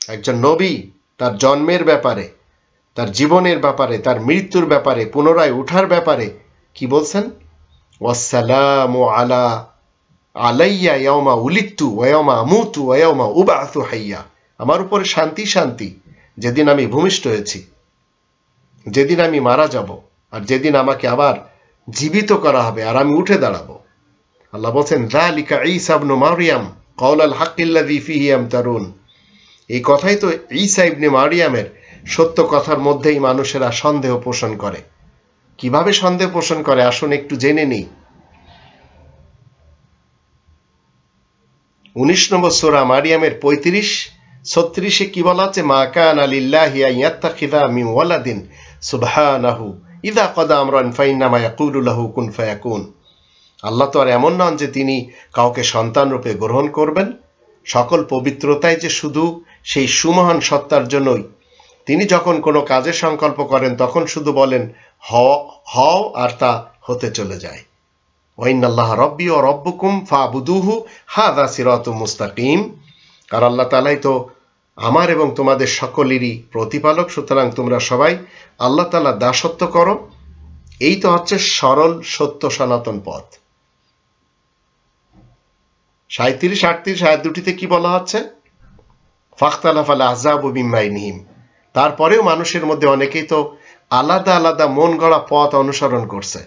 Speaker 1: একজন নবী তার জন্মের ব্যাপারে, তার জীবনের ব্যাপারে, তার মৃত্যুর ব্যাপারে, পুনরায় উঠার ব্যাপারে কি বলছেন? ওয়াসসালামু আলাইয়া ইয়াওমা উলিদতু ওয়া ইয়াওমা আমুতু ওয়া ইয়াওমা উবাতু হাইয়া। আমার উপরে শান্তি শান্তি যেদিন আমি ভূমিষ্ঠ হয়েছি, যেদিন আমি মারা যাব, আর যেদিন আমাকে আবার জীবিত করা হবে আর আমি উঠে দাঁড়াবো। আল্লাহ বলছেন যালিকা ঈসা ইবনে মারইয়াম কাওলাল হাক্কিল্লাযী ফীহি ইয়ামতারুন। এই কথাই তো ঈসা ইবনে মারইয়ামের সত্য কথার মধ্যেই মানুষেরা সন্দেহ পোষণ করে। কিভাবে সন্দেহ পোষণ করে আসুন একটু জেনে নিই। 19 নম্বর সূরা মারিয়ামের 35-36 কি বলা আছে? মা কানা লিল্লাহি আন ইয়াত্তাখিযা মিন ওয়ালাদিন সুবহানাহু ইযা ক্বাদা আমরান ফাইন্নামা ইয়াকুলু লাহু কুন ফায়াকুন। আল্লাহ তো আর এমন নন যে তিনি কাউকে সন্তান রূপে গ্রহণ করবেন। সকল পবিত্রতায় যে শুধু সেই সুমহান সত্তার জন্যই। তিনি যখন কোনো কাজের সংকল্প করেন তখন শুধু বলেন হও, আর তা হতে চলে যায়। ওয়াইনাল্লাহ রব্বি ওয়া রব্বুকুম ফাবুদুহু হাযা সিরাতুম মুস্তাকিম। আর আল্লাহ তাআলাই তো আমার এবং তোমাদের সকলেরই প্রতিপালক, সুতরাং তোমরা সবাই আল্লাহ তাআলার দাসত্ব করো। এই তো হচ্ছে সরল সত্য সনাতন পথ। 37-38 আয়াত দুটিতে কি বলা হচ্ছে? ফাখতালাফাল আহজাবু মিন বাইনিহিম। তারপরেও মানুষের মধ্যে অনেকেই তো আলাদা আলাদা মন গড়া পথ অনুসরণ করছে।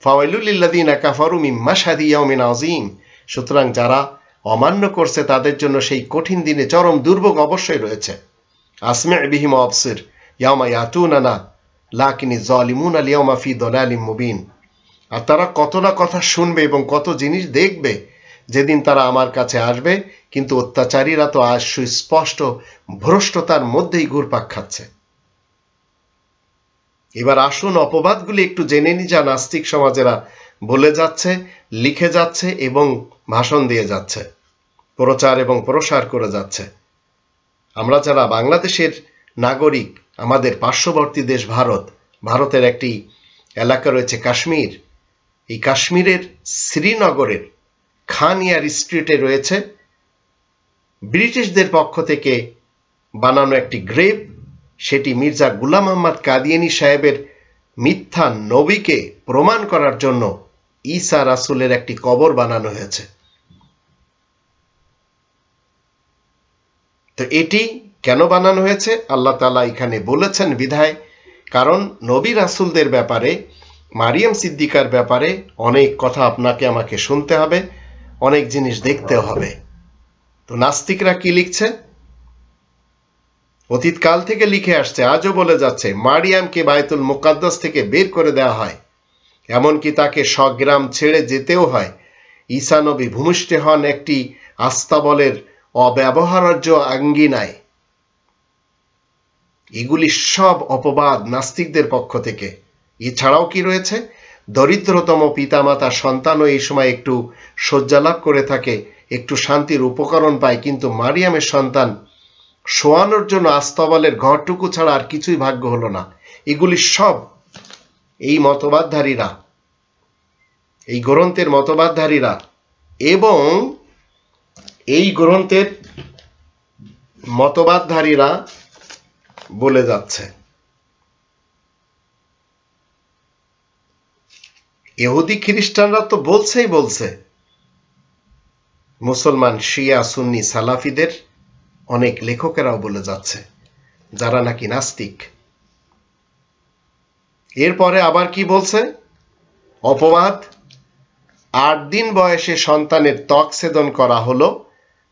Speaker 1: ফাওয়াইলুল লিল্লাযিনা কাফারু মিন মাশহাদি ইয়াউমিন আযীম। সুতরাং যারা অমান্য করছে তাদের জন্য সেই কঠিন দিনে চরম দুর্ভোগ অবশ্যই রয়েছে। আসমি' বিহিম ওয়াবসির ইয়াওমা ইয়াতুনানা লাকিনি যালিমুনা আল-ইয়াওমা ফি দালালিম মুবিন। আর তারা কত না কথা শুনবে এবং কত জিনিস দেখবে যেদিন তারা আমার কাছে আসবে, কিন্তু অত্যাচারীরা তো আজ সুস্পষ্ট ভ্রষ্টতার মধ্যেই ঘুরপাক খাচ্ছে। এবার আসুন অপবাদগুলি একটু জেনে নি যা নাস্তিক সমাজেরা বলে যাচ্ছে, লিখে যাচ্ছে এবং ভাষণ দিয়ে যাচ্ছে, প্রচার এবং প্রসার করে যাচ্ছে। আমরা যারা বাংলাদেশের নাগরিক, আমাদের পার্শ্ববর্তী দেশ ভারত, ভারতের একটি এলাকা রয়েছে কাশ্মীর। এই কাশ্মীরের শ্রীনগরের খান ইয়ার স্ট্রিটে রয়েছে ব্রিটিশদের পক্ষ থেকে বানানো একটি গ্রেভ। সেটি মির্জা গুলাম আহমদ কাদিয়ানী সাহেবের মিথ্যা নবীকে প্রমাণ করার জন্য ঈসা রাসূলের একটি কবর বানানো হয়েছে। তো এটি কেন বানানো হয়েছে আল্লাহ তাআলা এখানে বলেছেন বিধায়, কারণ নবী রাসূলদের ব্যাপারে, মারিয়াম সিদ্দিকার ব্যাপারে অনেক কথা আপনাকে আমাকে শুনতে হবে, অনেক জিনিস দেখতে হবে। তো নাস্তিকরা কি লিখছে? অতীতকাল থেকে লিখে আসছে, আজও বলে যাচ্ছে, মারিয়ামকে বায়তুল মুকাদ্দাস থেকে বের করে দেওয়া হয়, এমনকি তাকে স্বগ্রাম ছেড়ে যেতেও হয়। ঈসা নবী ভূমিষ্ঠ হন একটি আস্তাবলের অব্যবহার্য আঙ্গিনায়। এগুলি সব অপবাদ নাস্তিকদের পক্ষ থেকে। এছাড়াও কি রয়েছে? দরিদ্রতম পিতামাতা সন্তানও এই সময় একটু শয্যালাভ করে থাকে, একটু শান্তির উপকরণ পায়, কিন্তু মারিয়ামের সন্তান শোয়ানোর জন্য আস্তাবলের ঘরটুকু ছাড়া আর কিছুই ভাগ্য হলো না। এগুলি সব এই মতবাদধারীরা, এই গ্রন্থের মতবাদধারীরা এবং এই গ্রন্থের মতবাদধারীরা বলে যাচ্ছে। ইহুদি খ্রিস্টানরা তো বলছেই বলছে, মুসলমান শিয়া সুন্নি সালাফিদের অনেক লেখকেরাও বলে যাচ্ছে, যারা নাকি নাস্তিক। এরপরে আবার কি বলছে? অপবাদ, 8 দিন বয়সে সন্তানের ত্বক ছেদন করা হলো,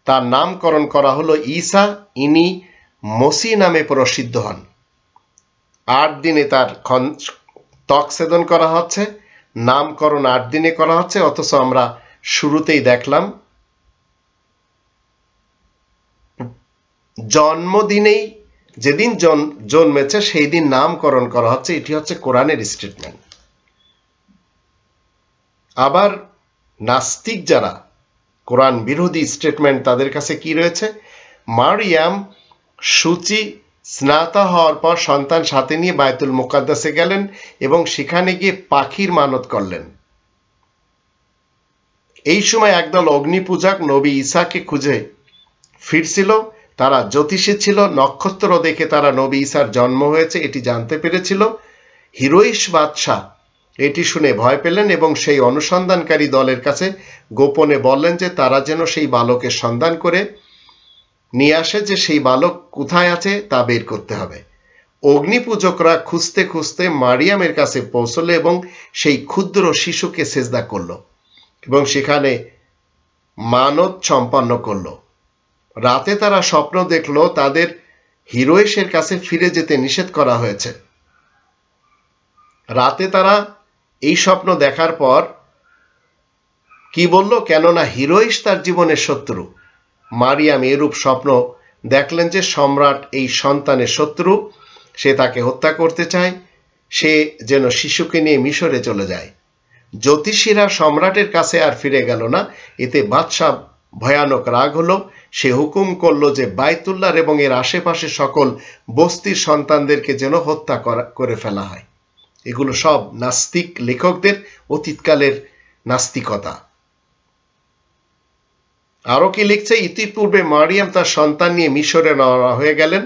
Speaker 1: তার নামকরণ করা হলো ঈসা, ইনি মসি নামে প্রসিদ্ধ হন। 8 দিনে তার ত্বক ছেদন করা হচ্ছে, নামকরণ 8 দিনে করা হচ্ছে, অথচ আমরা শুরুতেই দেখলাম জন্মদিনেই, যেদিন জন্মেছে সেই দিন নামকরণ করা হচ্ছে। এটি হচ্ছে কোরআনের স্টেটমেন্ট। আবার নাস্তিক যারা, কোরআন বিরোধী স্টেটমেন্ট তাদের কাছে কি রয়েছে? মারিয়াম সূচি স্নাতা হওয়ার পর সন্তান সাথে নিয়ে বায়তুল মুকাদ্দাসে গেলেন এবং সেখানে গিয়ে পাখির মানত করলেন। এই সময় একদল অগ্নিপূজক নবী ঈসাকে খুঁজে ফিরছিল। তারা জ্যোতিষী ছিল, নক্ষত্র দেখে তারা নবী ঈসার জন্ম হয়েছে এটি জানতে পেরেছিল। হিরোইশ বাদশাহ এটি শুনে ভয় পেলেন এবং সেই অনুসন্ধানকারী দলের কাছে গোপনে বললেন যে তারা যেন সেই বালকের সন্ধান করে নিয়ে আসে, যে সেই বালক কোথায় আছে তা বের করতে হবে। অগ্নিপূজকরা খুঁজতে খুঁজতে মারিয়ামের কাছে পৌঁছলো এবং সেই ক্ষুদ্র শিশুকে সেজদা করল এবং সেখানে মানত সম্পন্ন করলো। রাতে তারা স্বপ্ন দেখলো তাদের হিরোইশের কাছে ফিরে যেতে নিষেধ করা হয়েছে। রাতে তারা এই স্বপ্ন দেখার পর কি বলল? কেননা হিরোইশ তার জীবনের শত্রু। মারিয়াম এরূপ স্বপ্ন দেখলেন যে সম্রাট এই সন্তানের শত্রু, সে তাকে হত্যা করতে চায়, সে যেন শিশুকে নিয়ে মিশরে চলে যায়। জ্যোতিষীরা সম্রাটের কাছে আর ফিরে গেল না। এতে বাদশাহ ভয়ানক রাগ হলো। সে হুকুম করল যে বাইতুল্লাহ এবং এর আশেপাশে সকল বস্তির সন্তানদেরকে যেন হত্যা করে ফেলা হয়। এগুলো সব নাস্তিক লেখকদের অতীতকালের নাস্তিকতা। আরো কি লিখছে? ইতিপূর্বে মারিয়াম তার সন্তান নিয়ে মিশরে রওনা হয়ে গেলেন।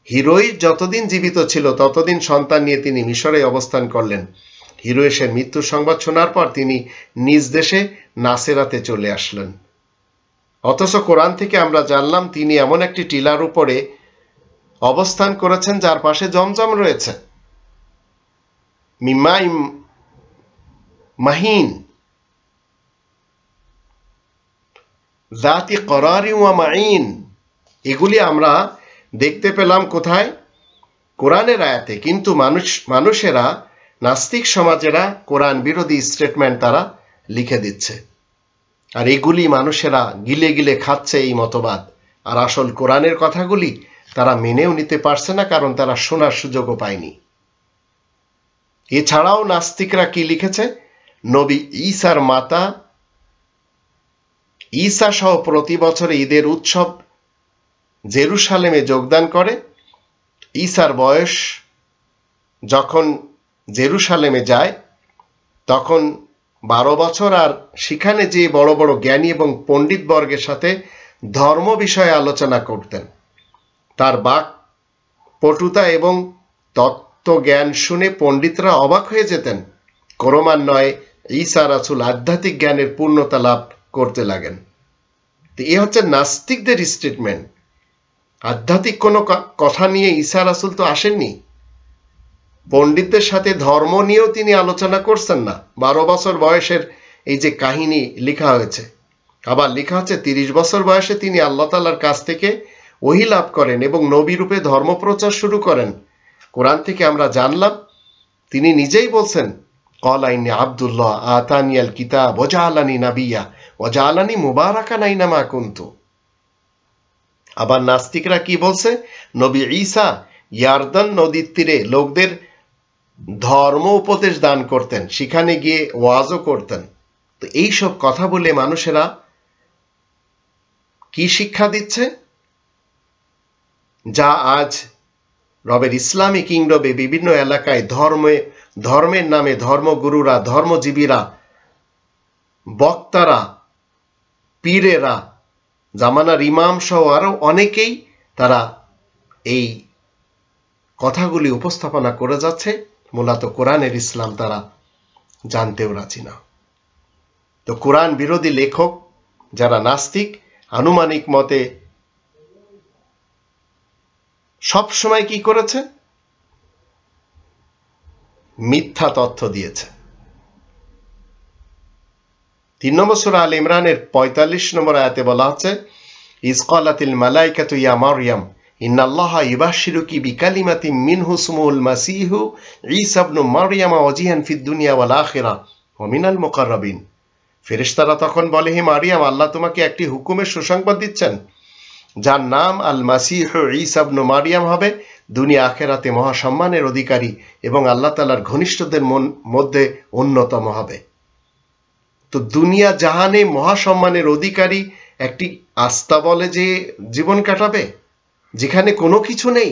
Speaker 1: হিরোইশ যতদিন জীবিত ছিল ততদিন সন্তান নিয়ে তিনি মিশরে অবস্থান করলেন। হিরোইশের মৃত্যুর সংবাদ শোনার পর তিনি নিজ দেশে নাসেরাতে চলে আসলেন। অথচ কোরআন থেকে আমরা জানলাম তিনি এমন একটি টিলার উপরে অবস্থান করেছেন যার পাশে জমজম রয়েছে, মিমাই মাহিন। যাতি করারি ওয়া মাইন, এগুলি আমরা দেখতে পেলাম কোথায়? কোরআনের আয়াতে। কিন্তু মানুষেরা, নাস্তিক সমাজেরা কোরআন বিরোধী স্টেটমেন্ট তারা লিখে দিচ্ছে, আর এগুলি মানুষেরা গিলে গিলে খাচ্ছে এই মতবাদ। আর আসল কোরআনের কথাগুলি তারা মেনেও নিতে পারছে না, কারণ তারা শোনার সুযোগও পায়নি। এছাড়াও নাস্তিকরা কি লিখেছে? নবী ঈসার মাতা ঈসা সহ প্রতি বছর ঈদের উৎসব জেরুসালেমে যোগদান করে। ঈসার বয়স যখন জেরুসালেমে যায় তখন 12 বছর, আর সেখানে যে বড় বড় জ্ঞানী এবং পণ্ডিত বর্গের সাথে ধর্ম বিষয়ে আলোচনা করতেন। তার বাক পটুতা এবং তত্ত্ব জ্ঞান শুনে পণ্ডিতরা অবাক হয়ে যেতেন। ক্রমান্বয়ে ঈসা রাসূল আধ্যাত্মিক জ্ঞানের পূর্ণতা লাভ করতে লাগেন। তো এ হচ্ছে নাস্তিকদের স্টেটমেন্ট। আধ্যাত্মিক কোনো কথা নিয়ে ঈসা রাসূল তো আসেননি। পণ্ডিতদের সাথে ধর্ম নিয়েও তিনি আলোচনা করছেন না। 12 বছর বয়সের এই যে কাহিনী লেখা হয়েছে, আবার লেখা হচ্ছে 30 বছর বয়সে তিনি আল্লাহ তাআলার কাছ থেকে ওহী লাভ করেন এবং নবী রূপে ধর্ম প্রচার শুরু করেন। কোরআন থেকে আমরা জানলাম তিনি নিজেই বলছেন, ক্বালা ইন্নী আব্দুল্লাহ আতানিয়াল কিতাব ওয়া জাআলানি নাবিয়্যা ওয়া জাআলানি মুবারাকান আইনামা কুনতু। আবার নাস্তিকরা কি বলছে? নবী ঈসা ইয়ারদান নদীর তীরে লোকদের ধর্ম উপদেশ দান করতেন, সেখানে গিয়ে ওয়াজও করতেন। তো এইসব কথা বলে মানুষেরা কি শিক্ষা দিচ্ছে? যা আজ রবের ইসলামী কিংডমে বিভিন্ন এলাকায় ধর্মের নামে ধর্মগুরুরা, ধর্মজীবীরা, বক্তারা, পীরেরা, জামানার ইমাম সহ আরো অনেকেই তারা এই কথাগুলি উপস্থাপনা করে যাচ্ছে। মূলত কোরআনের ইসলাম তারা জানতেও রাজি না। তো কোরআন বিরোধী লেখক যারা নাস্তিক, আনুমানিক মতে সব সময় কি করেছে? মিথ্যা তথ্য দিয়েছে। 3 নম্বর সূরা আল ইমরানের 45 নম্বর আয়াতে বলা হচ্ছে, ইজ ক্বালাতিল মালাইকাতু ইয়া মারইয়াম ইন্নাল্লাহা ইউবাশশিরুকি বিকালিমাতিন মিনহু ইসমুহুল মাসীহু ঈসা ইবনু মারইয়াম ওয়াজিহান ফিদ দুনিয়া ওয়াল আখিরাহ ওয়া মিনাল মুকাররাবিন। ফেরেশতারা তখন বলে, হে মারিয়াম, আল্লাহ তোমাকে একটি হুকুমের সুসংবাদ দিচ্ছেন, যার নাম আল মাসীহু ঈসা ইবনু মারইয়াম হবে, দুনিয়া আখিরাতে মহাসম্মানের অধিকারী এবং আল্লাহ তাআলার ঘনিষ্ঠদের মধ্যে অন্যতম হবে। তো দুনিয়া জাহানে মহাসম্মানের অধিকারী একটি আস্তা বলে যে জীবন কাটাবে যেখানে কোনো কিছু নেই।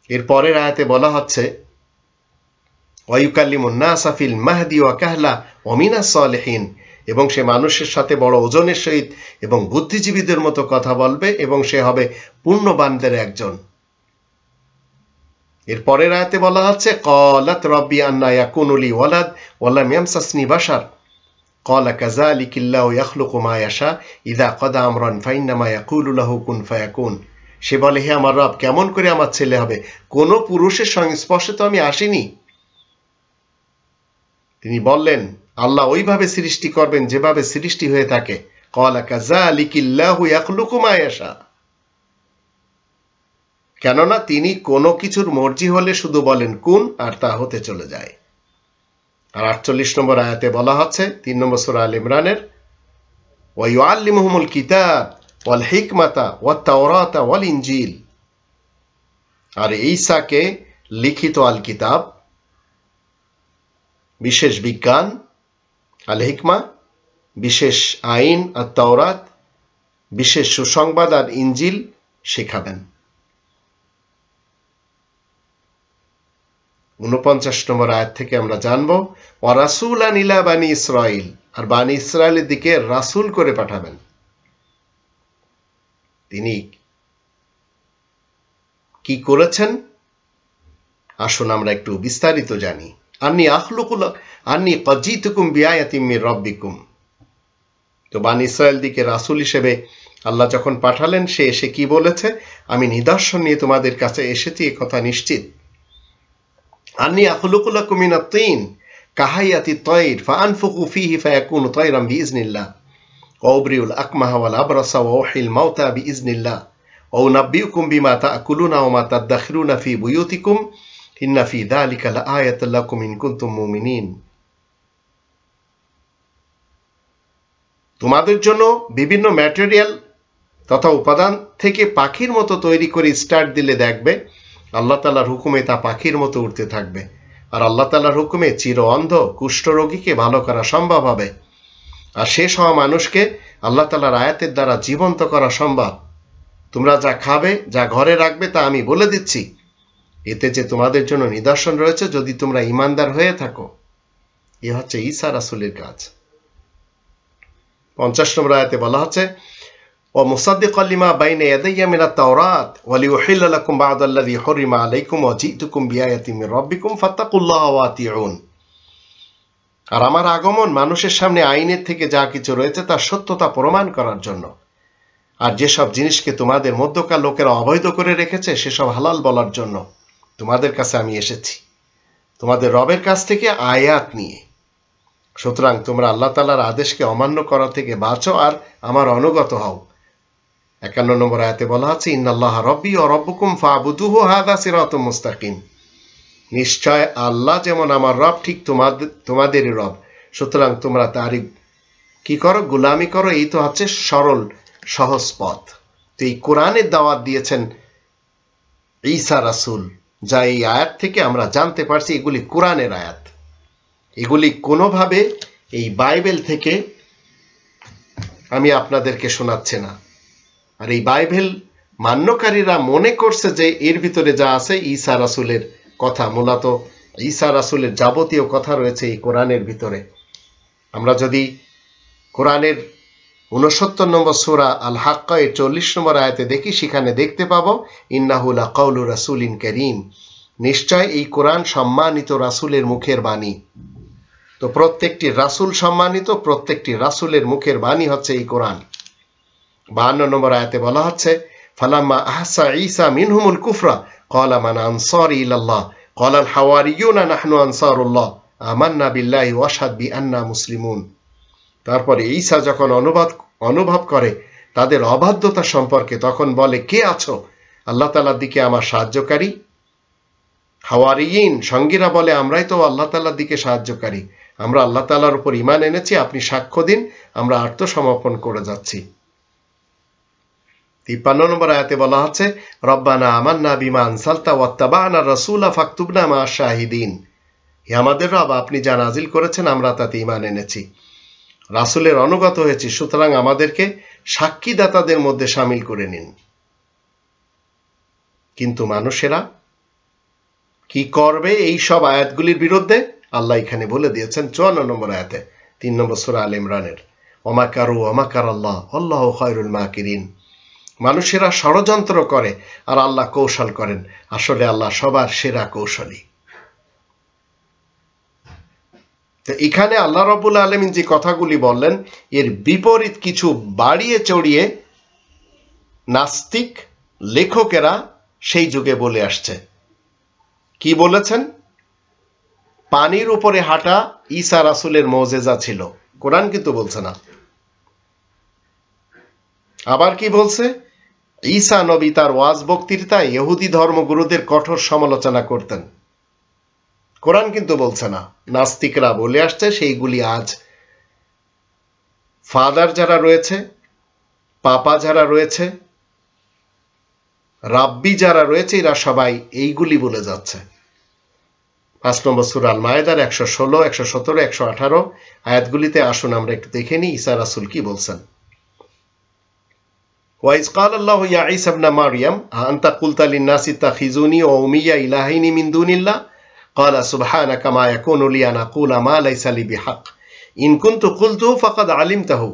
Speaker 1: এর পরের আয়াতে বলা হচ্ছে, ওয়ায়ুকাল্লিমুন নাসা ফিল মাহদি ওয়া কাহলা ওয়া মিনাস সালিহিন, এবং সে মানুষের সাথে বড় ওজনের সহিত এবং বুদ্ধিজীবীদের মতো কথা বলবে এবং সে হবে পূর্ণবানদের একজন। এর পরের আয়াতে বলা হচ্ছে, ক্বালাত রাব্বি আন্না ইয়াকুনু লি ওয়ালাদ ওয়া লাম ইয়ামসাসনি বাশার ক্বালা কাযালিকাল্লাহু ইয়াখলুকু মা ইয়াশা ইযা ক্বাদা আমরান ফাইন্নামা ইয়াকুলু লাহু কুন ফায়াকুন। সে বলে, হে আমার রব, কেমন করে আমার ছেলে হবে? কোনো পুরুষের সংস্পর্শে তো আমি আসিনি। তিনি বললেন, আল্লাহ ওইভাবে সৃষ্টি করবেন যেভাবে সৃষ্টি হয়ে থাকে। ক্বালা কাযালিকাল্লাহু ইয়াখলুকু মা ইয়াশা। কেননা তিনি কোনো কিছুর মর্জি হলে শুধু বলেন কুন, আর তা হতে চলে যায়। আর 48 নম্বর আয়াতে বলা হচ্ছে 3 নম্বর সূরা আল ইমরানের, ওয়া ইউআল্লিমুহুমুল কিতাব ওয়াল হিকমাতা ওয়াত তাওরাতা ওয়াল ইনজিল। আর ঈসাকে লিখিত আল কিতাব, বিশেষ বিজ্ঞান, আল হিকমা বিশেষ আইন, আর তাওরাত বিশেষ সুসংবাদ, আর ইনজিল শেখাবেন। 49 নম্বর আয়াত থেকে আমরা জানবো, ওয়া রাসূলান ইলা বানি ইসরাঈল, আর বানি ইসরায়েলের দিকে রাসূল করে পাঠাবেন। তিনি কি করেছেন আসুন আমরা একটু বিস্তারিত জানি। আন্নী ক্বাদ জিতুকুম বিআয়াতিম মির রাব্বিকুম। তো বানি ইসরায়েল দিকে রাসূল হিসেবে আল্লাহ যখন পাঠালেন, সে এসে কি বলেছে? আমি নিদর্শন নিয়ে তোমাদের কাছে এসেছি, এ কথা নিশ্চিত। আন্নী আখলুকু লাকুম মিনাত তিন কাহাইয়াতিত তায়র ফাআনফুকু ফীহি ফায়াকুনু তায়রান বিইজনিল্লাহ। ওয়াবরিউল আকমাহা ওয়াল আবরাসা ওয়া উহিল মাউতা বিইজনিল্লাহ ওয়া উনাব্বিউকুম বিমা তা'কুলুনা ওয়া মা তাদাখিরুনা ফি বুয়ুতিকুম ইন্না ফি যালিকা লাআয়াতাল লাকুম ইন কুনতুম মুমিনিন। তোমাদের জন্য বিভিন্ন ম্যাটেরিয়াল তথা উপাদান থেকে পাখির মতো তৈরি করে স্টার্ট দিলে দেখবে আল্লাহ তাআলার হুকুমে তা পাখির মতো উড়তে থাকবে। আর আল্লাহ তাআলার হুকুমে চির অন্ধ কুষ্ঠরোগীকে ভালো করা সম্ভব হবে। আর শেষ হওয়া মানুষকে আল্লাহ তাআলার আয়াতের দ্বারা জীবন্ত করা সম্ভব। তোমরা যা খাবে, যা ঘরে রাখবে তা আমি বলে দিচ্ছি। এতে যে তোমাদের জন্য নিদর্শন রয়েছে যদি তোমরা ঈমানদার হয়ে থাকো। এ হচ্ছে ঈসা রাসূলের কাজ। 50 নম্বর আয়াতে বলা হচ্ছে ওয়া মুসাদ্দিকাল লিমা বাইনা ইয়াদাইয়া মিনাত তাওরাত ওয়া লিউহিল্লা লাকুম বা'দাল্লাযী হুরিমা আলাইকুম ওয়া জি'তুকুম বিআয়াতিন মির রাব্বিকুম ফাত্তাকুল্লাহা ওয়া আতিউন। আর আমার আগমন মানুষের সামনে আইনের থেকে যা কিছু রয়েছে তার সত্যতা প্রমাণ করার জন্য। আর যেসব জিনিসকে তোমাদের মধ্যকার লোকেরা অবৈধ করে রেখেছে সেসব হালাল বলার জন্য তোমাদের কাছে আমি এসেছি, তোমাদের রবের কাছ থেকে আয়াত নিয়ে। সুতরাং তোমরা আল্লাহ তাআলার আদেশকে অমান্য করা থেকে বাঁচো আর আমার অনুগত হও। 51 নম্বর আয়াতে বলা আছে ইন্নাল্লাহা রাব্বী ওয়া রাব্বুকুম ফা'বুদুহু হাযা সিরাতুম মুস্তাকিম। নিশ্চয় আল্লাহ যেমন আমার রব ঠিক তোমাদেরই রব, সুতরাং তোমরা তারই কি করো, গোলামি করো। এই তো হচ্ছে সরল সহজ পথ। তো এই কোরআনের দাওয়াত দিয়েছেন ঈসা রাসূল, যা এই আয়াত থেকে আমরা জানতে পারছি এগুলি কোরআনের আয়াত। এগুলি কোনোভাবে এই বাইবেল থেকে আমি আপনাদেরকে শোনাচ্ছি না। আর এই বাইবেল মান্যকারীরা মনে করছে যে এর ভিতরে যা আছে ঈসা রাসূলের কথা, মূলত ঈসা রাসূলের যাবতীয় কথা রয়েছে এই কোরআনের ভিতরে। আমরা যদি কোরআনের 69 নম্বর সূরা আল হাক্কা এর 40 নম্বর আয়াতে দেখি, সেখানে দেখতে পাবো ইন্নাহু লাকাউলু রাসূলিন কারীম। নিশ্চয় এই কোরআন সম্মানিত রাসূলের মুখের বাণী। তো প্রত্যেকটি রাসূল সম্মানিত, প্রত্যেকটি রাসূলের মুখের বাণী হচ্ছে এই কোরআন। 52 নম্বর আয়াতে বলা হচ্ছে ফালাম্মা আহসা ঈসা মিনহুমুল কুফরা ক্বালা মান আনসারি ইলাল্লাহ ক্বালা আল হাওয়ারিয়ুনা নাহনু আনসারুল্লাহ আমান্না বিল্লাহি ওয়াশহাদ বিআন্না মুসলিমুন। তারপরে ঈসা যখন অনুভব করে তাদের অবাধ্যতা সম্পর্কে, তখন বলে কে আছো আল্লাহ তাআলার দিকে আমার সাহায্যকারী? হাওয়ারিয়িন সঙ্গীরা বলে আমরাই তো আল্লাহ তাআলার দিকে সাহায্যকারী, আমরা আল্লাহ তাআলার উপর ঈমান এনেছি, আপনি সাক্ষ্য দিন, আমরা আত্মসমর্পণ করে যাচ্ছি। 53 নম্বর আয়াতে বলা হচ্ছে রব্বানা আমান্না বিমা আনসালতা ওয়াত্তাবা'না রাসূলা ফাকতুবনা মা শাহিদিন। হে আমাদের রব, আপনি যা নাজিল করেছেন আমরা তাতে ঈমান এনেছি, রাসূলের অনুগত হয়েছি, সুতরাং আমাদেরকে সাক্ষীদাতাদের মধ্যে শামিল করে নিন। কিন্তু মানুষেরা কি করবে এই সব আয়াতগুলির বিরুদ্ধে? আল্লাহ এখানে বলে দিয়েছেন 54 নম্বর আয়াতে, 3 নম্বর সূরা আল ইমরানের, ওমাকারু ওমাকারাল্লাহ আল্লাহু খায়রুল মাকিরিন। মানুষেরা ষড়যন্ত্র করে আর আল্লাহ কৌশল করেন, আসলে আল্লাহ সবার সেরা কৌশলী। তো এখানে আল্লাহ রাব্বুল আলামিন যে কথাগুলি বললেন এর বিপরীত কিছু বাড়িয়ে চড়িয়ে নাস্তিক লেখকেরা সেই যুগে বলে আসছে। কি বলেছেন? পানির উপরে হাঁটা ঈসা রাসূলের মুজিজা ছিল, কোরআন কিন্তু বলছে না। আবার কি বলছে? ঈসা নবী তার ওয়াজ বক্তৃতায় ইহুদি ধর্মগুরুদের কঠোর সমালোচনা করতেন, কোরআন কিন্তু বলছে না। নাস্তিকরা বলে আসছে, সেইগুলি আজ ফাদার যারা রয়েছে, পাপা যারা রয়েছে, রাব্বি যারা রয়েছে, এরা সবাই এইগুলি বলে যাচ্ছে। 5 নম্বর সূরা আল মায়েদার 116, 117, 118 আয়াতগুলিতে আসুন আমরা একটু দেখে নিই ঈসা রাসূল কি বলছেন। ওয়াইজ ক্বাল আল্লাহু ইয়া ঈসা ইবনে মারইয়াম আনতা কুলতা লিন-নাসি ইত্তাখিযুনি ওয়া উম্মিয়া ইলাহাইনি মিন দুনিল্লাহ ক্বালা সুবহানাকা মা ইয়াকুনু লি আন আকুলা মা লাইসা লি বিহাক ইন কুনতু কুলতুহু ফাকাদ আলিমতাহু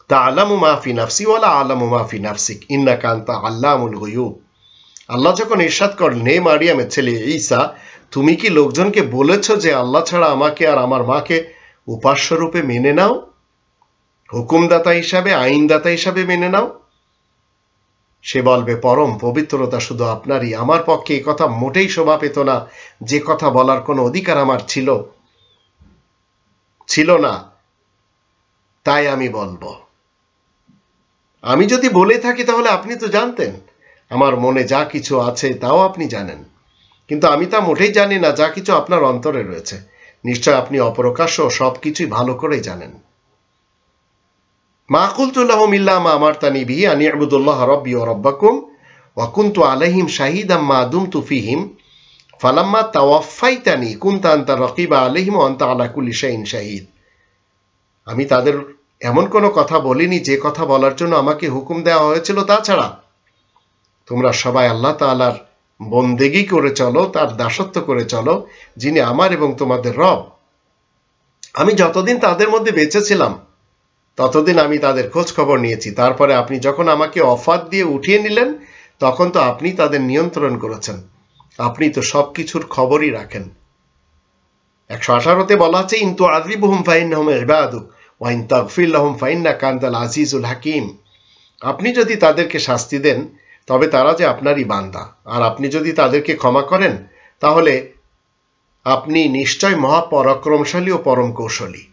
Speaker 1: তা'লামু মা ফি নাফসি ওয়া লা আ'লামু মা ফি নাফসিক ইন্নাকা আনতা আল্লামুল গুয়ুব। আল্লাহ যখন ইরশাদ করলেন, হে মারিয়ামের ছেলে ঈসা, তুমি কি লোকজনকে বলেছ যে আল্লাহ ছাড়া আমাকে আর আমার মাকে উপাস্য রূপে মেনে নাও, হুকুমদাতা হিসাবে, আইনদাতা হিসাবে মেনে নাও? সে বলবে, পরম পবিত্রতা শুধু আপনারই, আমার পক্ষে এই কথা মোটেই শোভা পেত না, যে কথা বলার কোনো অধিকার আমার ছিল না, তাই আমি বলবো। আমি যদি বলে থাকি তাহলে আপনি তো জানতেন, আমার মনে যা কিছু আছে তাও আপনি জানেন, কিন্তু আমি তা মোটেই জানি না যা কিছু আপনার অন্তরে রয়েছে। নিশ্চয় আপনি অপ্রকাশ্য সব কিছুই ভালো করেই জানেন। মা কুলতু লাহুম ইল্লা মা আমারতানি বিহি আন ইউবুদুল্লাহ রাব্বি ওয়া রাব্বাকুম ওয়া কুনতু আলাইহিম শাহীদাম মা দুমতু ফীহিম ফালাম্মা তাওয়াফাইতানি কুনতা আনতা রাকিবা আলাইহিম ওয়া আনতা আলা কুল্লি শাইইন শাহীদ। আমি তাদের এমন কোনো কথা বলিনি যে কথা বলার জন্য আমাকে হুকুম দেওয়া হয়েছিল তা ছাড়া। তোমরা সবাই আল্লাহ তাআলার বন্দেগী করে চলো, তার দাসত্ব করে চলো, যিনি আমার এবং তোমাদের রব। আমি যতদিন তাদের মধ্যে বেঁচে ছিলাম ততদিন আমি তাদের খোঁজ খবর নিয়েছি। তারপরে আপনি যখন আমাকে অফাত দিয়ে উঠিয়ে নিলেন তখন তো আপনি তাদের নিয়ন্ত্রণ করেছেন। আপনি তো সবকিছুর খবরই রাখেন। 118তে বলা আছে, ইন তুআযিবহুম ফাইন্নাহুম ইবাদুক ওয়া ইন তাগফির লাহুম ফাইন্নাকা আনতাল আজিজুল হাকীম। আপনি যদি তাদেরকে শাস্তি দেন তবে তারা যে আপনারই বান্দা, আর আপনি যদি তাদেরকে ক্ষমা করেন তাহলে আপনি নিশ্চয় মহাপরাক্রমশালী ও পরম কৌশলী।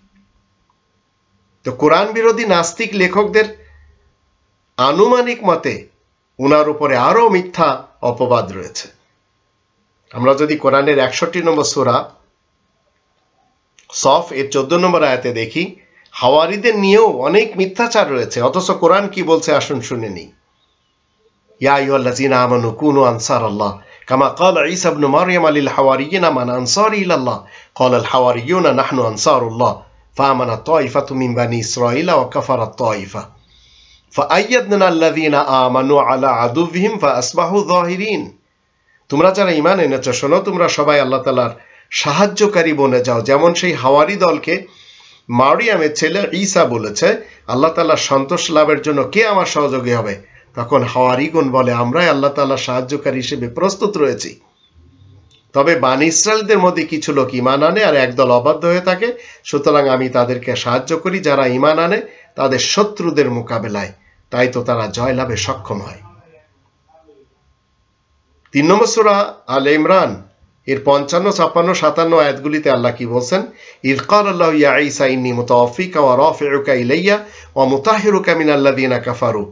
Speaker 1: তো কোরআন বিরোধী নাস্তিক লেখকদের আনুমানিক মতে উনার উপরে আরো মিথ্যা অপবাদ রয়েছে। আমরা যদি কোরআনের 61 নম্বর সূরা সফ এর 14 নম্বর আয়াতে দেখি, হাওয়ারিদের নিয়েও অনেক মিথ্যাচার রয়েছে। অথচ কোরআন কি বলছে আসুন শুনে নিই। ইয়া আইয়ুহাল্লাযীনা আমানু কুনু আনসারাল্লাহ কামা ক্বালা ঈসা ইবনে মারইয়াম লিল হাওয়ারিয়িনা মান আনসারি ইলাল্লাহ ক্বালা আল হাওয়ারিয়ুনা নাহনু আনসারুল্লাহ ফাআমানা তাইফাতু মিন বানি ইসরাঈলা ওয়া কাফারাত তাইফা ফাআইয়াদনা আল্লাযীনা আমানু আলা আদুওয়িহিম ফাআসবাহু যাহিরিন। তোমরা যারা ঈমান এনেছো শোনো, তোমরা সবাই আল্লাহ তাআলার সাহায্যকারী বনে যাও। যেমন সেই হাওয়ারি দলকে মারিয়ামের ছেলে ঈসা বলেছে, আল্লাহ তাআলার সন্তোষ লাভের জন্য কে আমার সহযোগী হবে? তখন হাওয়ারিগণ বলে, আমরাই আল্লাহ তাআলার সাহায্যকারী হিসেবে প্রস্তুত রয়েছি। তবে বানি ইসরাঈলদের মধ্যে কিছু লোক ঈমান আনে আর একদল অবাধ্য হয়ে থাকে। সুতরাং আমি তাদেরকে সাহায্য করি যারা ঈমান আনে তাদের শত্রুদের মোকাবেলায়, তাই তো তারা জয়লাভে সক্ষম হয়। 3 নম্বর সূরা আল ইমরান এর 55, 56, 57 আয়াতগুলিতে আল্লাহ কি বলছেন? ইয ক্বালাল্লাহু ইয়া ঈসা ইন্নী মুতাওয়াফিকা ওয়া রাফিউকা ইলাইয়া ওয়া মুতাহহিরুকা মিনাল্লাযীনা কাফারু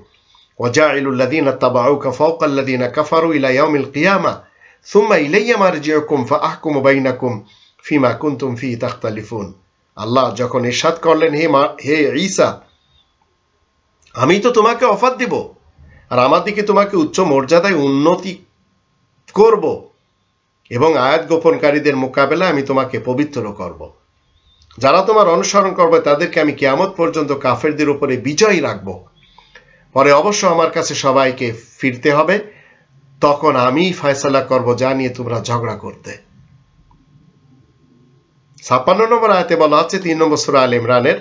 Speaker 1: ওয়া জাইলুল্লাযীনা ইত্তাবাউকা ফাওকাল্লাযীনা কাফারু ইলা ইয়াউমিল কিয়ামাহ সুম্মা ইলাইয়া মারজিউকুম ফাআহকুমু বাইনাকুম ফিমা কুনতুম ফিহি তাখতালিফুন। আল্লাহ যখন ইরশাদ করলেন, হে ঈসা, আমি তো তোমাকে অফাত দিব আর আমার দিকে তোমাকে উচ্চ মর্যাদায় উন্নতি করব এবং আয়াত গোপনকারীদের মোকাবেলায় আমি তোমাকে পবিত্র করব। যারা তোমার অনুসরণ করবে তাদেরকে আমি কিয়ামত পর্যন্ত কাফেরদের উপরে বিজয়ী রাখব। পরে অবশ্য আমার কাছে সবাইকে ফিরতে হবে, তখন আমি ফয়সালা করব যা নিয়ে তোমরা ঝগড়া করতে। 56 নম্বর আয়াতে বলা আছে 3 নম্বর সূরা আল ইমরানের,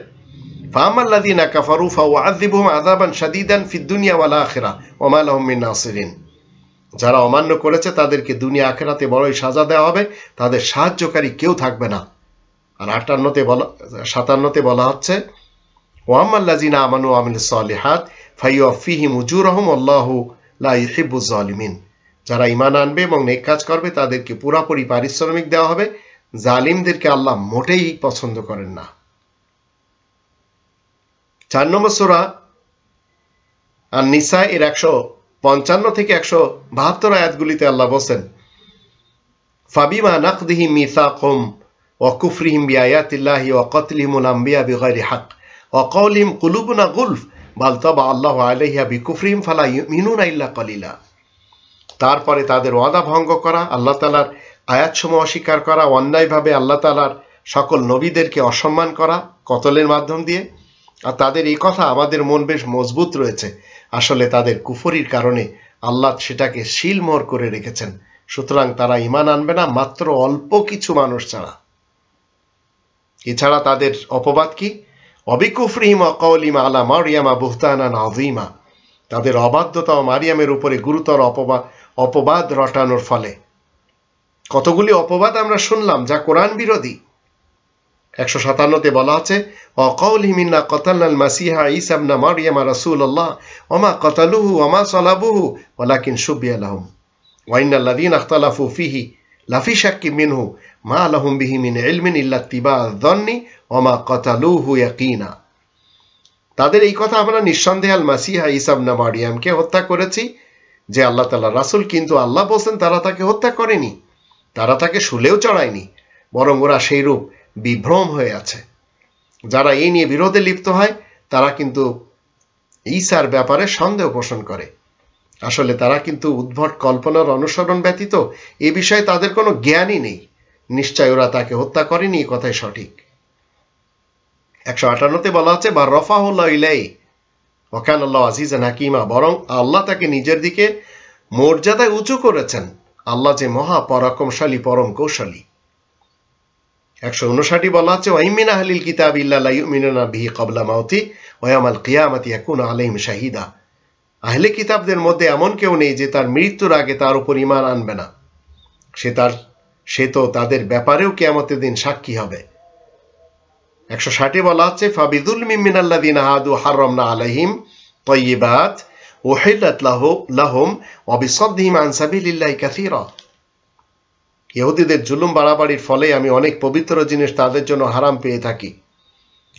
Speaker 1: ফাআমাল্লাযীনা কাফারু ফাউআযিবুহুম আযাবান শাদীদান ফিদ দুনিয়া ওয়াল আখিরাহ ওয়া মা লাহুম মিন নাসিরিন। যারা অমান্য করেছে তাদেরকে দুনিয়া আখিরাতে বড়ই সাজা দেওয়া হবে, তাদের সাহায্যকারী কেউ থাকবে না। আর 57তে বলা হচ্ছে, ওয়াম্মাল্লাযীনা আমানু ওয়া আমিলুস সালিহাত ফায়ুওয়াফিহিম উজুরাহুম আল্লাহু লা ইউহিব্বুজ জালিমিন। যারা ঈমান আনবে এবং নেক কাজ করবে তাদেরকে পুরোপুরি পারিশ্রমিক দেওয়া হবে। জালিমদেরকে আল্লাহ মোটেই পছন্দ করেন না। 4 নম্বর সূরা আন-নিসা এর 155 থেকে 172 আয়াতগুলিতে আল্লাহ বলেন, ফাবিমা নাকদিহিম মিসাকুম ওয়া কুফরিহিম বিআয়াতিল্লাহি ওয়া কতলিহিমুল আমবিয়া বিগাইরি হক ওয়া কাওলিহিম কুলুবুনা গুলফ বাল তাবা আল্লাহু আলাইহা বিকুফরিহিম ফালা ইউমিনুনা ইল্লা কালিলা। তারপরে তাদের ওয়াদা ভঙ্গ করা, আল্লাহ তাআলার আয়াতসমূহ অস্বীকার করা, অন্যায়ভাবে আল্লাহ তাআলার সকল নবীদেরকে অসম্মান করা কতলের মাধ্যম দিয়ে। আর তাদের এই কথা, আমাদের মন বেশ মজবুত রয়েছে। আসলে তাদের কুফরির কারণে আল্লাহ সেটাকে শিলমোহর করে রেখেছেন। সুতরাং তারা ঈমান আনবে না, মাত্র অল্প কিছু মানুষ ছাড়া। এছাড়া তাদের অপবাদ কি? অবিকুফরিহিম ওয়া কাওলিহিম আলা মারইয়ামা বুহতানান আযীমা। তাদের অবাধ্যতা ও মারিয়ামের উপরে গুরুতর অপবাদ রটানোর ফলে কতগুলি অপবাদ আমরা শুনলাম যা কোরআন বিরোধী। 157তে বলা আছে, ওয়া কাওলিহিম ইন্না কাতালনাল মাসিহা ঈসা ইবনে মারইয়াম রাসূলুল্লাহ ওয়া মা কাতালুহু ওয়া মা সালাবুহু ওয়ালাকিন শুবিয়া লাহুম ওয়া ইন্নাল্লাযীনা ইখতালাফু ফীহি লাফি শাক্কিন মিনহু মা লাহুম বিহি মিন ইলমিন ইল্লা ইত্তিবাআয-যন্নি ওয়া মা কাতালুহু ইয়াকিনা। তাদের এই কথা আমরা নিঃসন্দেহে আল মাসিহা ঈসা ইবনে মারইয়ামকে হত্যা করেছি যে আল্লাহ তাআলা রাসূল, কিন্তু আল্লাহ বলেন তারা তাকে হত্যা করেনি, তারা তাকে শুলেও চড়ায়নি, বরং ওরা সেইরূপ বিভ্রম হয়ে আছে। যারা এই নিয়ে বিরোধে লিপ্ত হয় তারা কিন্তু ঈসার ব্যাপারে সন্দেহ পোষণ করে। আসলে তারা কিন্তু উদ্ভট কল্পনার অনুসরণ ব্যতীত এ বিষয়ে তাদের কোনো জ্ঞানই নেই। নিশ্চয় ওরা তাকে হত্যা করেনি, এই কথাই সঠিক। 158-তে বলা আছে বা রফাহুল্লাহ ইলাই ওয়া কানা আল্লাহু আজিজান হাকিমা, বরং আল্লাহ তাকে নিজের দিকে মর্যাদায় উঁচু করেছেন, আল্লাহ যে মহা পরাক্রমশালী পরম কৌশলী। 159 বলা আছে ওয়া মিন আহলিল কিতাবি ইল্লা লা ইউমিনুনা বিহি ক্বাবলা মাউতি ওয়া ইয়াউমাল কিয়ামাতি ইয়াকুনু আলাইহিম শাহিদা। আহলে কিতাবদের মধ্যে এমন কেউ নেই যে তার মৃত্যুর আগে তার উপর ঈমান আনবে না, সে তো তাদের ব্যাপারেও কিয়ামতের দিন সাক্ষী হবে। 160 বলা আছে ফাবিযুলমি মিনাল্লাযিনা হাদু হারামনা আলাইহিম তাইয়্যিবাত উহিল্লাত লাহুম ওয়া বিসাদদিহিম আন সাবিলিল্লাহি কাসীরা। ইহুদিদের জুলুম বাড়াবাড়ির ফলে আমি অনেক পবিত্র জিনিস তাদের জন্য হারাম পেয়ে থাকি,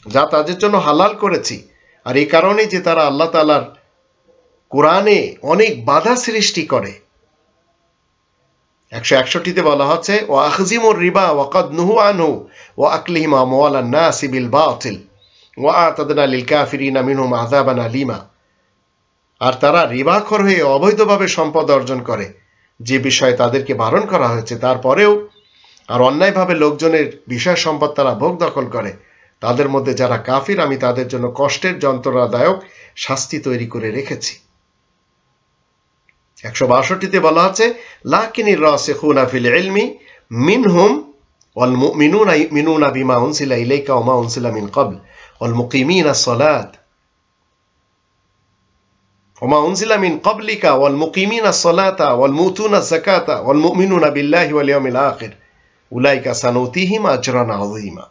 Speaker 1: যা তাদের জন্য হালাল করেছি, আর এই কারণে যে তারা আল্লাহ তাআলার কোরআনে অনেক বাধা সৃষ্টি করে। 161-তে বলা হচ্ছে ওয়া আখজিমুর রিবা ওয়া কাদ নুহু আনহু ওয়া আকলিহিম আমওয়ালান নাসি বিল বাতিল ওয়া আতাদনা লিল কাফিরিনা মিনহুম আযাবান আলিমা। আর তারা রিবাখোর হয়ে অবৈধভাবে সম্পদ অর্জন করে, যে বিষয়ে তাদেরকে বারণ করা হয়েছে, তারপরেও আর অন্যায়ভাবে লোকজনের বিষয় সম্পদ তারা ভোগ দখল করে। তাদের মধ্যে যারা কাফির আমি তাদের জন্য কষ্টের যন্ত্রণাদায়ক শাস্তি তৈরি করে রেখেছি। 162-তে বলা আছে লাকিনির রাসিখুনা ফিল ইলমি মিনহুম ওয়াল মুমিনুনা ইউমিনুনা বিমা উনজিলা ইলাইকা ওয়া মা উনজিলা মিন ক্বাবল ওয়াল মুকিমিনাস সালাত ওয়া মা উনজিলা মিন ক্বাবলিকা ওয়াল মুকিমিনাস সালাতা ওয়াল মুতুনাজ যাকাতা ওয়াল মুমিনুনা বিল্লাহি ওয়াল ইয়াউমিল আখির উলাইকা সানুতিহিম আজরান আযীমা।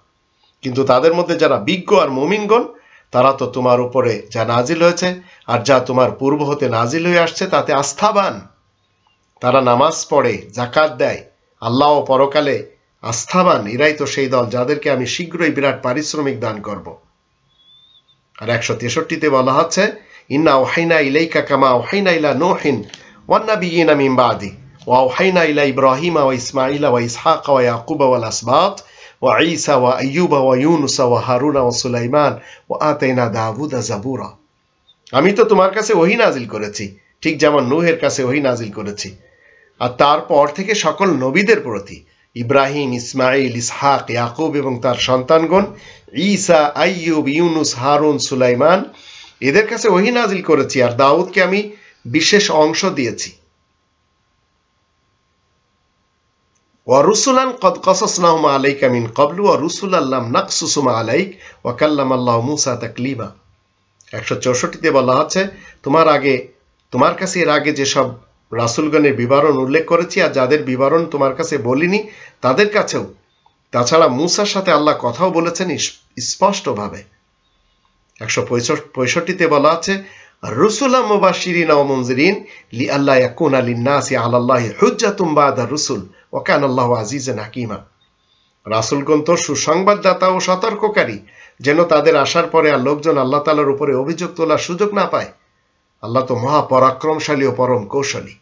Speaker 1: কিন্তু তাদের মধ্যে যারা বিজ্ঞ আর মুমিনগণ, তারা তো তোমার উপরে যা নাজিল হয়েছে আর যা তোমার পূর্ব হতে নাজিল হয়ে আসছে তাতে আস্থাবান। তারা নামাজ পড়ে, যাকাত দেয়, আল্লাহ ও পরকালে আস্থাবান। এরাই তো সেই দল যাদেরকে আমি শীঘ্রই বিরাট পারিশ্রমিক দান করব। আর 163-তে বলা হচ্ছে ইন্না আওহাইনা ইলাইকা কামা আওহাইনা ইলা নূহিন ওয়ান নাবিয়িনা মিন বাদি ওয়া আওহাইনা ইলা ইব্রাহিমা ওয়া ইসমাঈলা ওয়া ইসহাকা ওয়া ইয়াকুবা ওয়াল আসবাত ওয়া ঈসা ওয়া আইয়ুবা ওয়া ইউনুসা ওয়া হারুনা ওয়া সুলাইমান ওয়া আতাইনা দাউদা জাবুরা। আমি তো তোমার কাছে ওহী নাজিল করেছি, ঠিক যেমন নূহের কাছে ওহী নাজিল করেছি, আর তারপর থেকে সকল নবীদের প্রতি, ইব্রাহিম, ইসমাঈল, ইসহাক, ইয়াকুব এবং তার সন্তানগণ, ঈসা, আইয়ুব, ইউনুস, হারুন, সুলাইমান, এদের কাছে ওহী নাজিল করেছি, আর দাউদকে আমি বিশেষ অংশ দিয়েছি। ওয়া রুসুলান কদ কাসাসনাহুম আলাইকা মিন ক্বাবলু ওয়া রুসুলান লাম নাকসুসুম আলাইক ওয়া কাল্লামাল্লাহু মূসা তাকলিমা। 164-তে বলা আছে তোমার কাছে এর আগে যেসব রাসূলগণের বিবরণ উল্লেখ করেছি আর যাদের বিবরণ তোমার কাছে বলিনি তাদের কাছেও, তাছাড়া মূসার সাথে আল্লাহ কথাও বলেছেন স্পষ্টভাবে। 165-তে বলা আছে রুসুলাম মুবাশশিরিনা ওয়া মুনজিরিন লিআল্লা ইয়াকুনা লিন-নাসি আলাল্লাহি হুজ্জাতুম বা'দা রুসুল ওয়া কানা আল্লাহু আজিজান হাকীমা। রাসূলগণ তো সুসংবাদদাতা ও সতর্ককারী, যেন তাদের আসার পরে আর লোকজন আল্লাহ তাআলার উপরে অভিযোগ তোলার সুযোগ না পায়। আল্লাহ তো মহা পরাক্রমশালী ও পরম কৌশলী।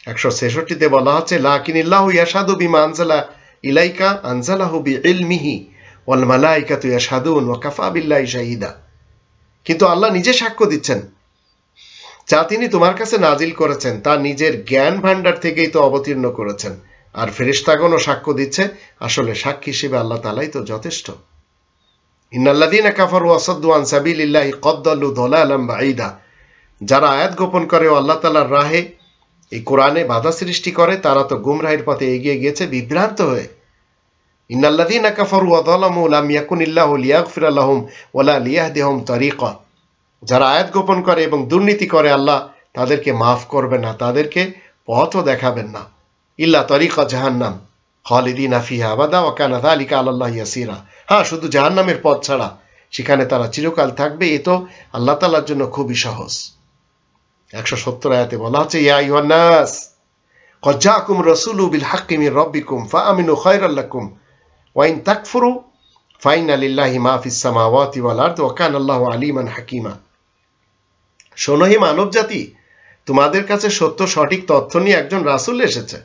Speaker 1: 166-তে বলা আছে লাকিনিল্লাহু ইয়াশহাদু বিমা আনজালা ইলাইকা আনজালাহু বিইলমিহি ওয়াল মালাইকাতু ইয়াশহাদুন ওয়া কাফা বিল্লাহি শাহিদা। কিন্তু আল্লাহ নিজে সাক্ষ্য দিচ্ছেন, যা তিনি তোমার কাছে নাজিল করেছেন তা নিজের জ্ঞান ভান্ডার থেকেই তো অবতীর্ণ করেছেন, আর ফেরেশতাগণও সাক্ষ্য দিচ্ছে। আসলে সাক্ষী হিসেবে আল্লাহ তাআলাই তো যথেষ্ট। ইন্নাল্লাযীনা কাফারু ওয়া সাদ্দু আন সাবিলিল্লাহি ক্বাদ দাল্লু দালালাম বাঈদা। যারা আয়াত গোপন করে ও আল্লাহ তাআলার রাহে, এই কোরআনে বাধা সৃষ্টি করে, তারা তো গুমরাহির পথে এগিয়ে গিয়েছে বিভ্রান্ত হয়ে। ইন্নাল্লাযীনা কাফারু ওয়া যালামু লাম ইয়াকুনিল্লাহু লিয়াগফিরা লাহুম ওয়ালা লিয়াহদিয়াহুম তারিকা। যারা আয়াত গোপন করে এবং দুর্নীতি করে, আল্লাহ তাদেরকে মাফ করবেন না, তাদেরকে পথও দেখাবেন না। ইল্লা তারিকা জাহান্নাম খালিদিনা ফিহা আবাদা ওয়া কানা যালিকা আলাল্লাহি ইয়াসীরা। হ্যাঁ, শুধু জাহান্নামের পথ ছাড়া, সেখানে তারা চিরকাল থাকবে, এ তো আল্লাহ তাআলার জন্য খুবই সহজ। 170 আয়াতে বলা আছে ইয়া আইয়ুহান নাস ক্বাদ জাআকুম রাসূলু বিল হাক্কি মির রাব্বিকুম ফাআমিনু খায়রাল লাকুম ওয়া ইন তাকফুরু ফাইনা লিল্লাহি মা ফিস সামাওয়াতি ওয়াল আরদ ওয়া কানা আল্লাহু আলিমান হাকিমা। শোনো হে মানব জাতি, তোমাদের কাছে সত্য সঠিক তথ্য নিয়ে একজন রাসূল এসেছে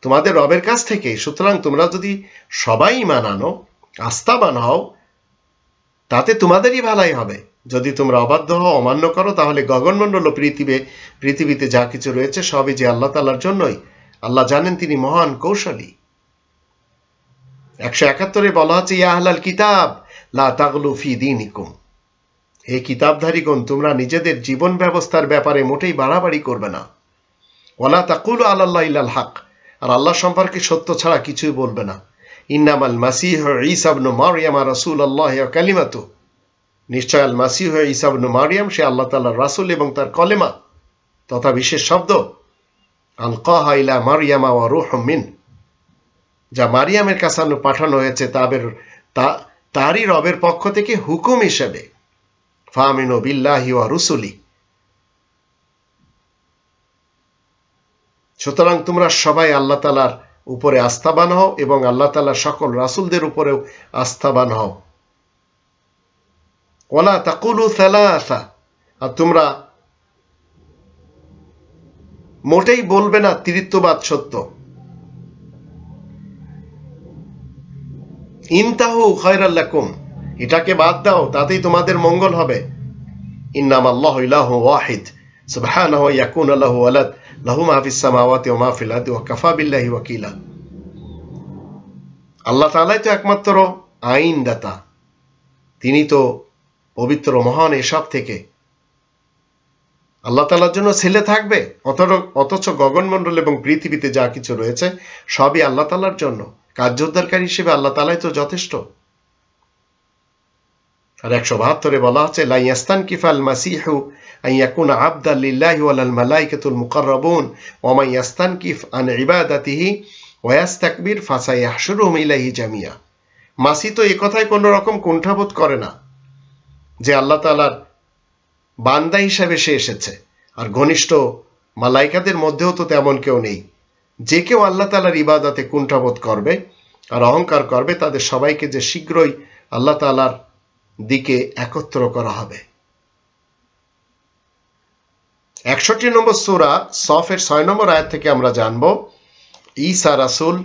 Speaker 1: তোমাদের রবের কাছ থেকে। সুতরাং তোমরা যদি সবাই ঈমান আনো, আস্থাবান হও, তাতে তোমাদেরই ভালাই হবে। যদি তোমরা অবাধ্য হও, অমান্য করো, তাহলে গগনমণ্ডল ও পৃথিবীতে যা কিছু রয়েছে সবই যে আল্লাহ তাআলার জন্যই। আল্লাহ জানেন, তিনি মহান কৌশলী। 171 বলা হচ্ছে, ইয়া আহলাল কিতাব লা তাগলু ফি দীনিকুম, হে কিতাবধারীগণ, তোমরা নিজেদের জীবন ব্যবস্থার ব্যাপারে মোটেই বাড়াবাড়ি করবে না। ওয়ালা তাকুলু আলাল্লাহি ইল্লাল হক, আর আল্লাহ সম্পর্কে সত্য ছাড়া কিছুই বলবে না। ইন্নামাল মাসীহ ঈসা ইবনে মারইয়াম রাসূলুল্লাহ ওয়া কালিমাতু, নিশ্চয় আল মাসীহ ঈসা ইবনে মারইয়াম সে আল্লাহ তাআলার রাসূল এবং তার কলেমা তথা বিশেষ শব্দ। আলকাহা ইলা মারইয়ামা ওয়া রূহুম মিন, যা মারিয়ামের কাছে পাঠানো হয়েছে তারই রবের পক্ষ থেকে হুকুম হিসেবে। ফামিনু বিল্লাহি ওয়া রুসুলি, সুতরাং তোমরা সবাই আল্লাহ তাআলার উপরে আস্থাবান হও এবং আল্লাহ তাআলার সকল রাসূলদের উপরেও আস্থাবান হও। ওয়ালা তাকুলু সালাসা, আর তোমরা মোটেই বলবে না ত্রিত্ববাদ সত্য। ইনতাহু খায়রাল লাকুম, এটাকে বাদ দাও, তাতেই তোমাদের মঙ্গল হবে। ইন্নামাল্লাহু ইলাহু ওয়াহিদ সুবহানাহু ইয়াকুনু লাহু ওয়ালাদ লাহু মা ফিস সামাওয়াতি ওয়া মা ফিল আরদি ওয়া কাফা বিল্লাহি ওয়াকিলা। আল্লাহ তাআলাই তো একমাত্র আইনদাতা, তিনি তো পবিত্র মহান এসব থেকে। আল্লাহ তাআলার জন্য ছেলে থাকবে? অথচ গগনমণ্ডল এবং পৃথিবীতে যা কিছু রয়েছে সবই আল্লাহ তাআলার জন্য। কার্যোদ্ধারকারী হিসেবে আল্লাহ তাআলাই তো যথেষ্ট। আর 172 বলা হচ্ছে, লা ইয়াস্তানকিফাল মাসীহু আন ইয়াকুনা আবদান লিল্লাহি ওয়াল মালাইকাতুল মুকাররাবুন ওয়া মান ইয়াস্তানকিফ আন ইবাদাতিহি ওয়া ইয়াস্তাকবির ফাসায়াহশুরুহুম ইলাইহি জামিয়া। মাসীহ তো এই কথায় কোনো রকম কুণ্ঠাবোধ করে না যে আল্লাহ তাআলার বান্দা হিসেবে সে এসেছে, আর ঘনিষ্ঠ মালাইকাদের মধ্যেও তো তেমন কেউ নেই। যে কেউ আল্লাহ তাআলার ইবাদতে কুণ্ঠাবোধ করবে আর অহংকার করবে, তাদের সবাইকে যে শীঘ্রই আল্লাহ তাআলার দিকে একত্র করা হবে। 61 নম্বর সূরা সফের 6 নম্বর আয়াত থেকে আমরা জানব, ঈসা রাসূল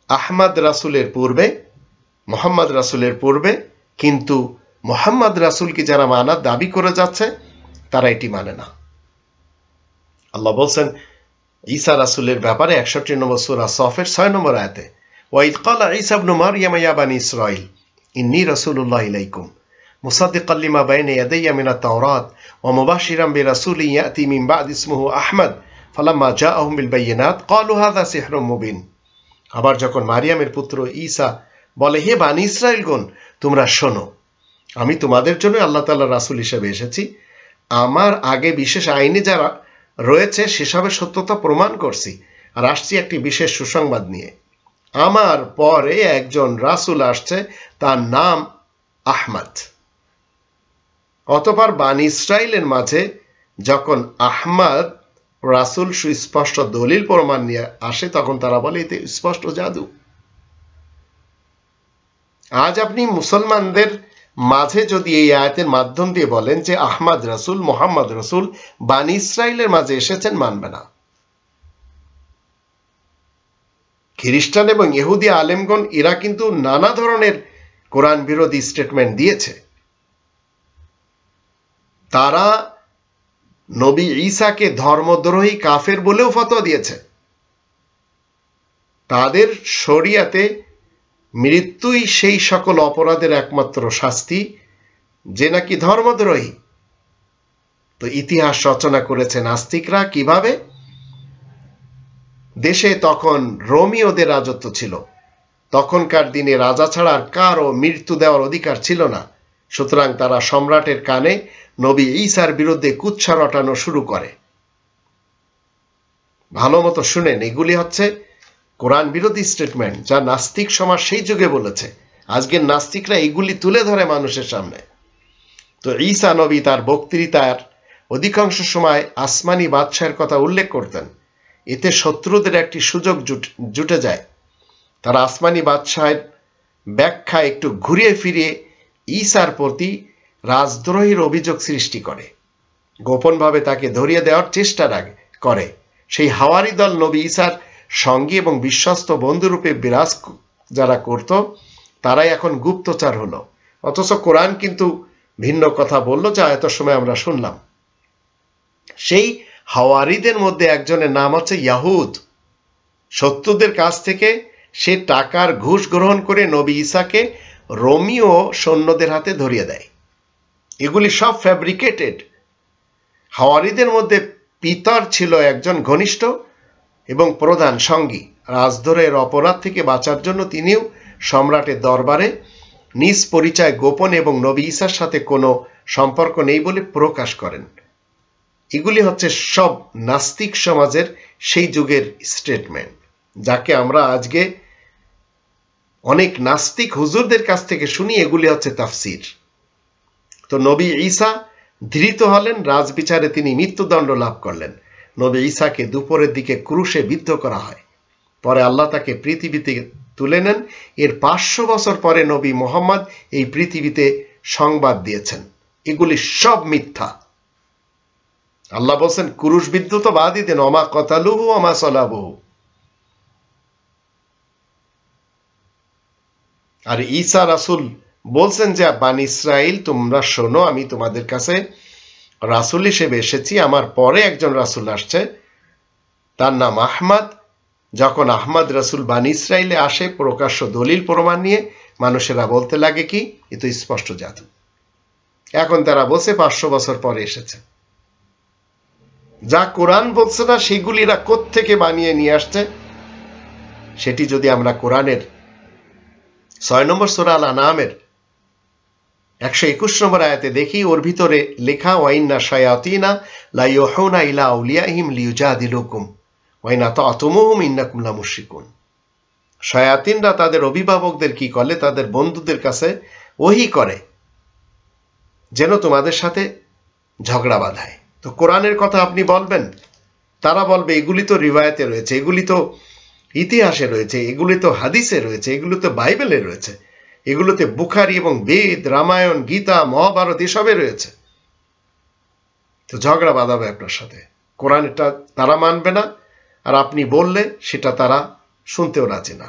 Speaker 1: আহমদ রাসূলের পূর্বে, মুহাম্মদ রাসূলের পূর্বে, কিন্তু মুহাম্মদ রাসূলকে যারা মানার দাবি করে যাচ্ছে তারা এটি মানে না। আল্লাহ বলছেন ঈসা রাসূলের ব্যাপারে 61 নম্বর সূরা সফের 6 নম্বর আয়াতে, ওয়া ইয ক্বালা ঈসা ইবনে মারইয়াম ইয়া বানি ইসরাঈল ইন্নী রাসূলুল্লাহ ইলাইকুম মুসাদ্দিকাল লিমা বাইনা ইয়াদাইয়া মিনাত তাওরাত ওয়া মুবাশশিরান বিরাসূলিন ইয়াতি মিন বা'দি ইসমুহু আহমদ ফালাম্মা জাআহুম বিল বায়িনাত ক্বালু হাযা সিহরুম মুবিন। আবার যখন মারিয়ামের পুত্র ঈসা বলে, হে বানি ইসরাঈলগণ, তোমরা শোনো, আমি তোমাদের জন্য আল্লাহ তাআলার রাসূল হিসেবে এসেছি। আমার আগে বিশেষ আইনে যারা রয়েছে সেসবের সত্যতা প্রমাণ করছি, আর আসছি একটি বিশেষ সুসংবাদ নিয়ে। আমার পরে একজন রাসূল আসছে, তার নাম আহমদ। অতঃপর বানি ইসরাইলের মাঝে যখন আহমদ রাসূল সুস্পষ্ট দলিল প্রমাণ নিয়ে আসে, তখন তারা বলে এতে স্পষ্ট জাদু। আজ আপনি মুসলমানদের মাঝে যদি এই আয়াতের মাধ্যম দিয়ে বলেন যে আহমদ রাসূল, মুহাম্মদ রাসূল বানি ইসরাইলের মাঝে এসেছেন, মানবে না। খ্রিস্টান এবং ইহুদি আলেমগণ এরা কিন্তু নানা ধরনের কোরআন বিরোধী স্টেটমেন্ট দিয়েছে। তারা নবী ঈসাকে ধর্মদ্রোহী কাফের বলেও ফতোয়া দিয়েছে। তাদের শরিয়াতে মৃত্যুই সেই সকল অপরাধের একমাত্র শাস্তি যে নাকি ধর্মদ্রোহী। তো ইতিহাস রচনা করেছে নাস্তিকরা। কিভাবে? দেশে তখন রোমীয়দের রাজত্ব ছিল। তখনকার দিনে রাজা ছাড়া আর কারও মৃত্যু দেওয়ার অধিকার ছিল না। সুতরাং তারা সম্রাটের কানে নবী ঈসার বিরুদ্ধে কুৎসা রটানো শুরু করে। ভালো মতো শুনেন, এগুলি হচ্ছে কোরআন বিরোধী স্টেটমেন্ট যা নাস্তিক সমাজ সেই যুগে বলেছে। আজকের নাস্তিকরা এগুলি তুলে ধরে মানুষের সামনে। তো ঈসা নবী তার বক্তৃতার অধিকাংশ সময় আসমানি বাদশাহের কথা উল্লেখ করতেন। এতে শত্রুদের একটি সুযোগ জুটে যায়। তারা আসমানি বাদশাহের ব্যাখ্যা একটু ঘুরিয়ে ফিরিয়ে ঈসার প্রতি রাজদ্রোহীর অভিযোগ সৃষ্টি করে, গোপনভাবে তাকে ধরিয়ে দেওয়ার চেষ্টা করে। সেই হাওয়ারি দল নবী ঈসার সঙ্গী এবং বিশ্বস্ত বন্ধুরূপে বিরাজ যারা করত, তারাই এখন গুপ্তচর হলো। অথচ কোরআন কিন্তু ভিন্ন কথা বলল, যা এত সময় আমরা শুনলাম। সেই হাওয়ারিদের মধ্যে একজনের নাম হচ্ছে ইয়াহুদ। শত্রুদের কাছ থেকে সে টাকার ঘুষ গ্রহণ করে নবী ঈসাকে রোমীয় সৈন্যদের হাতে ধরিয়ে দেয়। এগুলি সব ফ্যাব্রিকেটেড। হাওয়ারিদের মধ্যে পিতর ছিল একজন ঘনিষ্ঠ এবং প্রধান সঙ্গী। রাজদ্রোহের অপরাধ থেকে বাঁচার জন্য তিনিও সম্রাটের দরবারে নিজ পরিচয় গোপন এবং নবী ঈসার সাথে কোনো সম্পর্ক নেই বলে প্রকাশ করেন। এগুলি হচ্ছে সব নাস্তিক সমাজের সেই যুগের স্টেটমেন্ট, যাকে আমরা আজকে অনেক নাস্তিক হুজুরদের কাছ থেকে শুনি। এগুলি হচ্ছে তাফসির। তো নবী ঈসা ধৃত হলেন, রাজবিচারে তিনি মৃত্যুদণ্ড লাভ করলেন। নবী ঈসাকে দুপুরের দিকে ক্রুশে বিদ্ধ করা হয়। পরে আল্লাহ তাকে পৃথিবীতে তুলে নেন। এর 500 বছর পরে নবী মুহাম্মদ এই পৃথিবীতে সংবাদ দিয়েছেন। এগুলি সব মিথ্যা। আল্লাহ বলছেন ক্রুশবিদ্ধ তো বাদই দেন, ওমা কতালুহু ওমা সলাবুহু। আর ঈসা রাসূল বলছেন যে বানি ইসরাইল তোমরা শোনো, আমি তোমাদের কাছে রাসূল হিসেবে এসেছি। আমার পরে একজন রাসূল আসছে, তার নাম আহমদ। যখন আহমদ রাসূল বানি ইসরাইলে আসে প্রকাশ্য দলিল প্রমাণ নিয়ে, মানুষেরা বলতে লাগে কি এ তো স্পষ্ট জাদু। এখন তারা বলছে 500 বছর পরে এসেছে। যা কোরআন বলছে না সেগুলি এরা কোত্থেকে বানিয়ে নিয়ে আসছে, সেটি যদি আমরা কোরআনের 6 নম্বর সূরা আল আনআমের 121 নম্বর আয়াতে দেখি, ওর ভিতরে লেখা ওয়াইন্না শায়াতিনা লা ইউহুনা ইলা আউলিয়াহিম লিইউজাদিলুকুম ওয়াইনা তাতুমুহুম ইন্নাকুম লামুশরিকুন। শায়াতিনরা তাদের অভিভাবকদের কি করে, তাদের বন্ধুদের কাছে ওহী করে যেন তোমাদের সাথে ঝগড়া বাঁধায়। তো কোরআনের কথা আপনি বলবেন, তারা বলবে এগুলি তো রিওয়ায়াতে রয়েছে, এগুলি তো ইতিহাসে রয়েছে, এগুলি তো হাদিসে রয়েছে, এগুলো তো বাইবেলে রয়েছে, এগুলোতে বুখারী এবং বেদ, রামায়ণ, গীতা, মহাভারত এসবে রয়েছে। তো ঝগড়া বাঁধাবে আপনার সাথে। কোরআনটা তারা মানবে না, আর আপনি বললে সেটা তারা শুনতেও রাজি না।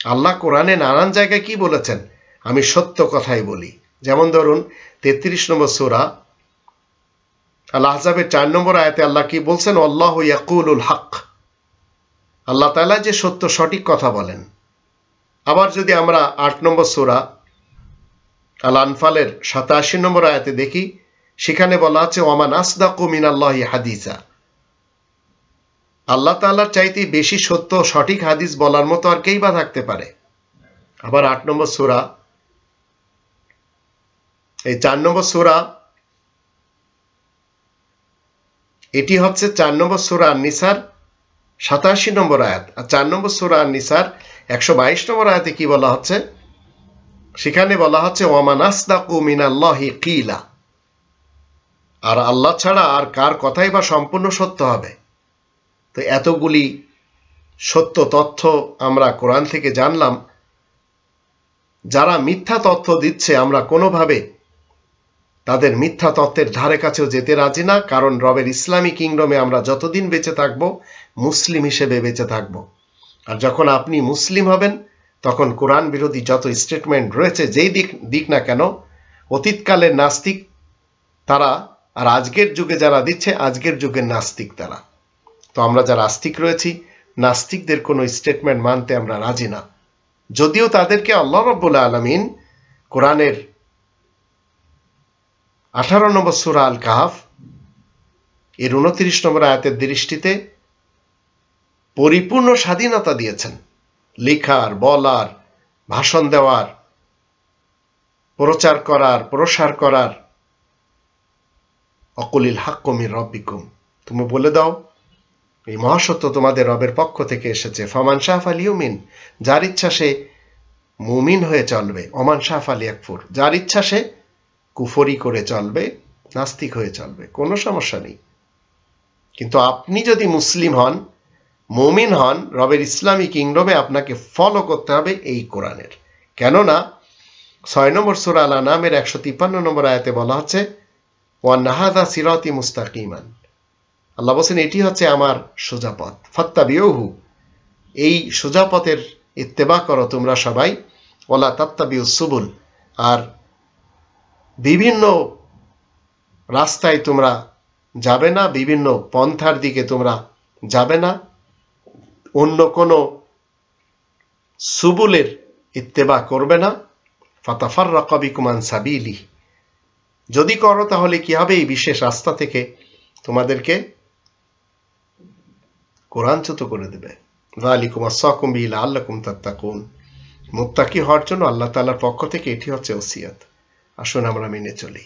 Speaker 1: আল্লাহ কোরআনে নানান জায়গায় কি বলেছেন, আমি সত্য কথাই বলি। যেমন ধরুন 33 নম্বর সূরা আল আহজাবের 4 নম্বর আয়াতে আল্লাহ কি বলছেন, আল্লাহু ইয়াকুলুল হক। আল্লাহ তাআলা যে সত্য সঠিক কথা বলেন। আবার যদি আমরা 8 নম্বর সূরা আল আনফালের 87 নম্বর আয়াতে দেখি, সেখানে বলা আছে ওয়ামান আসদাকু মিনাল্লাহি হাদিসা। আল্লাহ তাআলার চাইতে বেশি সত্য সঠিক হাদিস বলার মতো আর কেই বা থাকতে পারে। আবার 8 নম্বর সূরা, এই 4 নম্বর সূরা, এটি হচ্ছে 4 নম্বর সূরা আন-নিসার 87 নম্বর আয়াত। আর 4 নম্বর সূরা আন-নিসার 122 নম্বর আয়াতে কি বলা হচ্ছে, সেখানে বলা হচ্ছে ওয়ামান আসদাকু মিনাল্লাহি কিলা। আর আল্লাহ ছাড়া আর কার কথাই বা সম্পূর্ণ সত্য হবে। তো এতগুলি সত্য তথ্য আমরা কোরআন থেকে জানলাম। যারা মিথ্যা তথ্য দিচ্ছে, আমরা কোনোভাবে তাদের মিথ্যা তত্ত্বের ধারে কাছেও যেতে রাজি না। কারণ রবের ইসলামী কিংডমে আমরা যতদিন বেঁচে থাকব, মুসলিম হিসেবে বেঁচে থাকব। আর যখন আপনি মুসলিম হবেন, তখন কোরআন বিরোধী যত স্টেটমেন্ট রয়েছে, যেই দিক না কেন, অতীতকালের নাস্তিক তারা, আর আজকের যুগে যারা দিচ্ছে, আজকের যুগের নাস্তিক তারা। তো আমরা যারা আস্তিক রয়েছি, নাস্তিকদের কোনো স্টেটমেন্ট মানতে আমরা রাজি না। যদিও তাদেরকে আল্লাহ রাব্বুল আলামিন কোরআনের 18 নম্বর সূরা আল কাহফ এর 29 নম্বর আয়াতের দৃষ্টিতে পরিপূর্ণ স্বাধীনতা দিয়েছেন, লেখার, বলার, ভাষণ দেওয়ার, প্রচার করার, প্রসার করার। অকুলিল হাক্কু মির রাব্বিকুম, তুমি বলে দাও এই মহাসত্য তোমাদের রবের পক্ষ থেকে এসেছে। ফামান শাহ ফালিউমিন, যার ইচ্ছা সে মুমিন হয়ে চলবে। ওমান শাহ ফালিয়াকফুর, যার ইচ্ছা সে কুফরি করে চলবে, নাস্তিক হয়ে চলবে, কোনো সমস্যা নেই। কিন্তু আপনি যদি মুসলিম হন, মুমিন হন, রবের ইসলামী কিংডমে আপনাকে ফলো করতে হবে এই কোরআনের। কেননা 6 নম্বর সূরা আল আনামের 153 নম্বর আয়াতে বলা হচ্ছে ওয়ান্না হাযা সিরাতি মুস্তাকিমান, আল্লাহ বলেন এটি হচ্ছে আমার সোজা পথ, ফাত্তাবিউহু, এই সোজা পথের ইত্তেবা করো তোমরা সবাই, ওয়ালা তাত্তাবিউস সুবুল, আর বিভিন্ন রাস্তায় তোমরা যাবে না, বিভিন্ন পন্থার দিকে তোমরা যাবে না, অন্য কোনো সুবুলের ইত্তেবা করবে না, ফাতাফাররাকা বিকুম আন সাবিলি, যদি করো তাহলে কি হবে, এই বিশেষ রাস্তা থেকে তোমাদেরকে কোরআনচ্যুত করে দেবে। যালিকুম ওয়াসাকুম বিহি লাআল্লাকুম তাত্তাকুন, মুত্তাকি হওয়ার জন্য আল্লাহ তাআলার পক্ষ থেকে এটি হচ্ছে ওসিয়ত। আসুন আমরা মেনে চলি।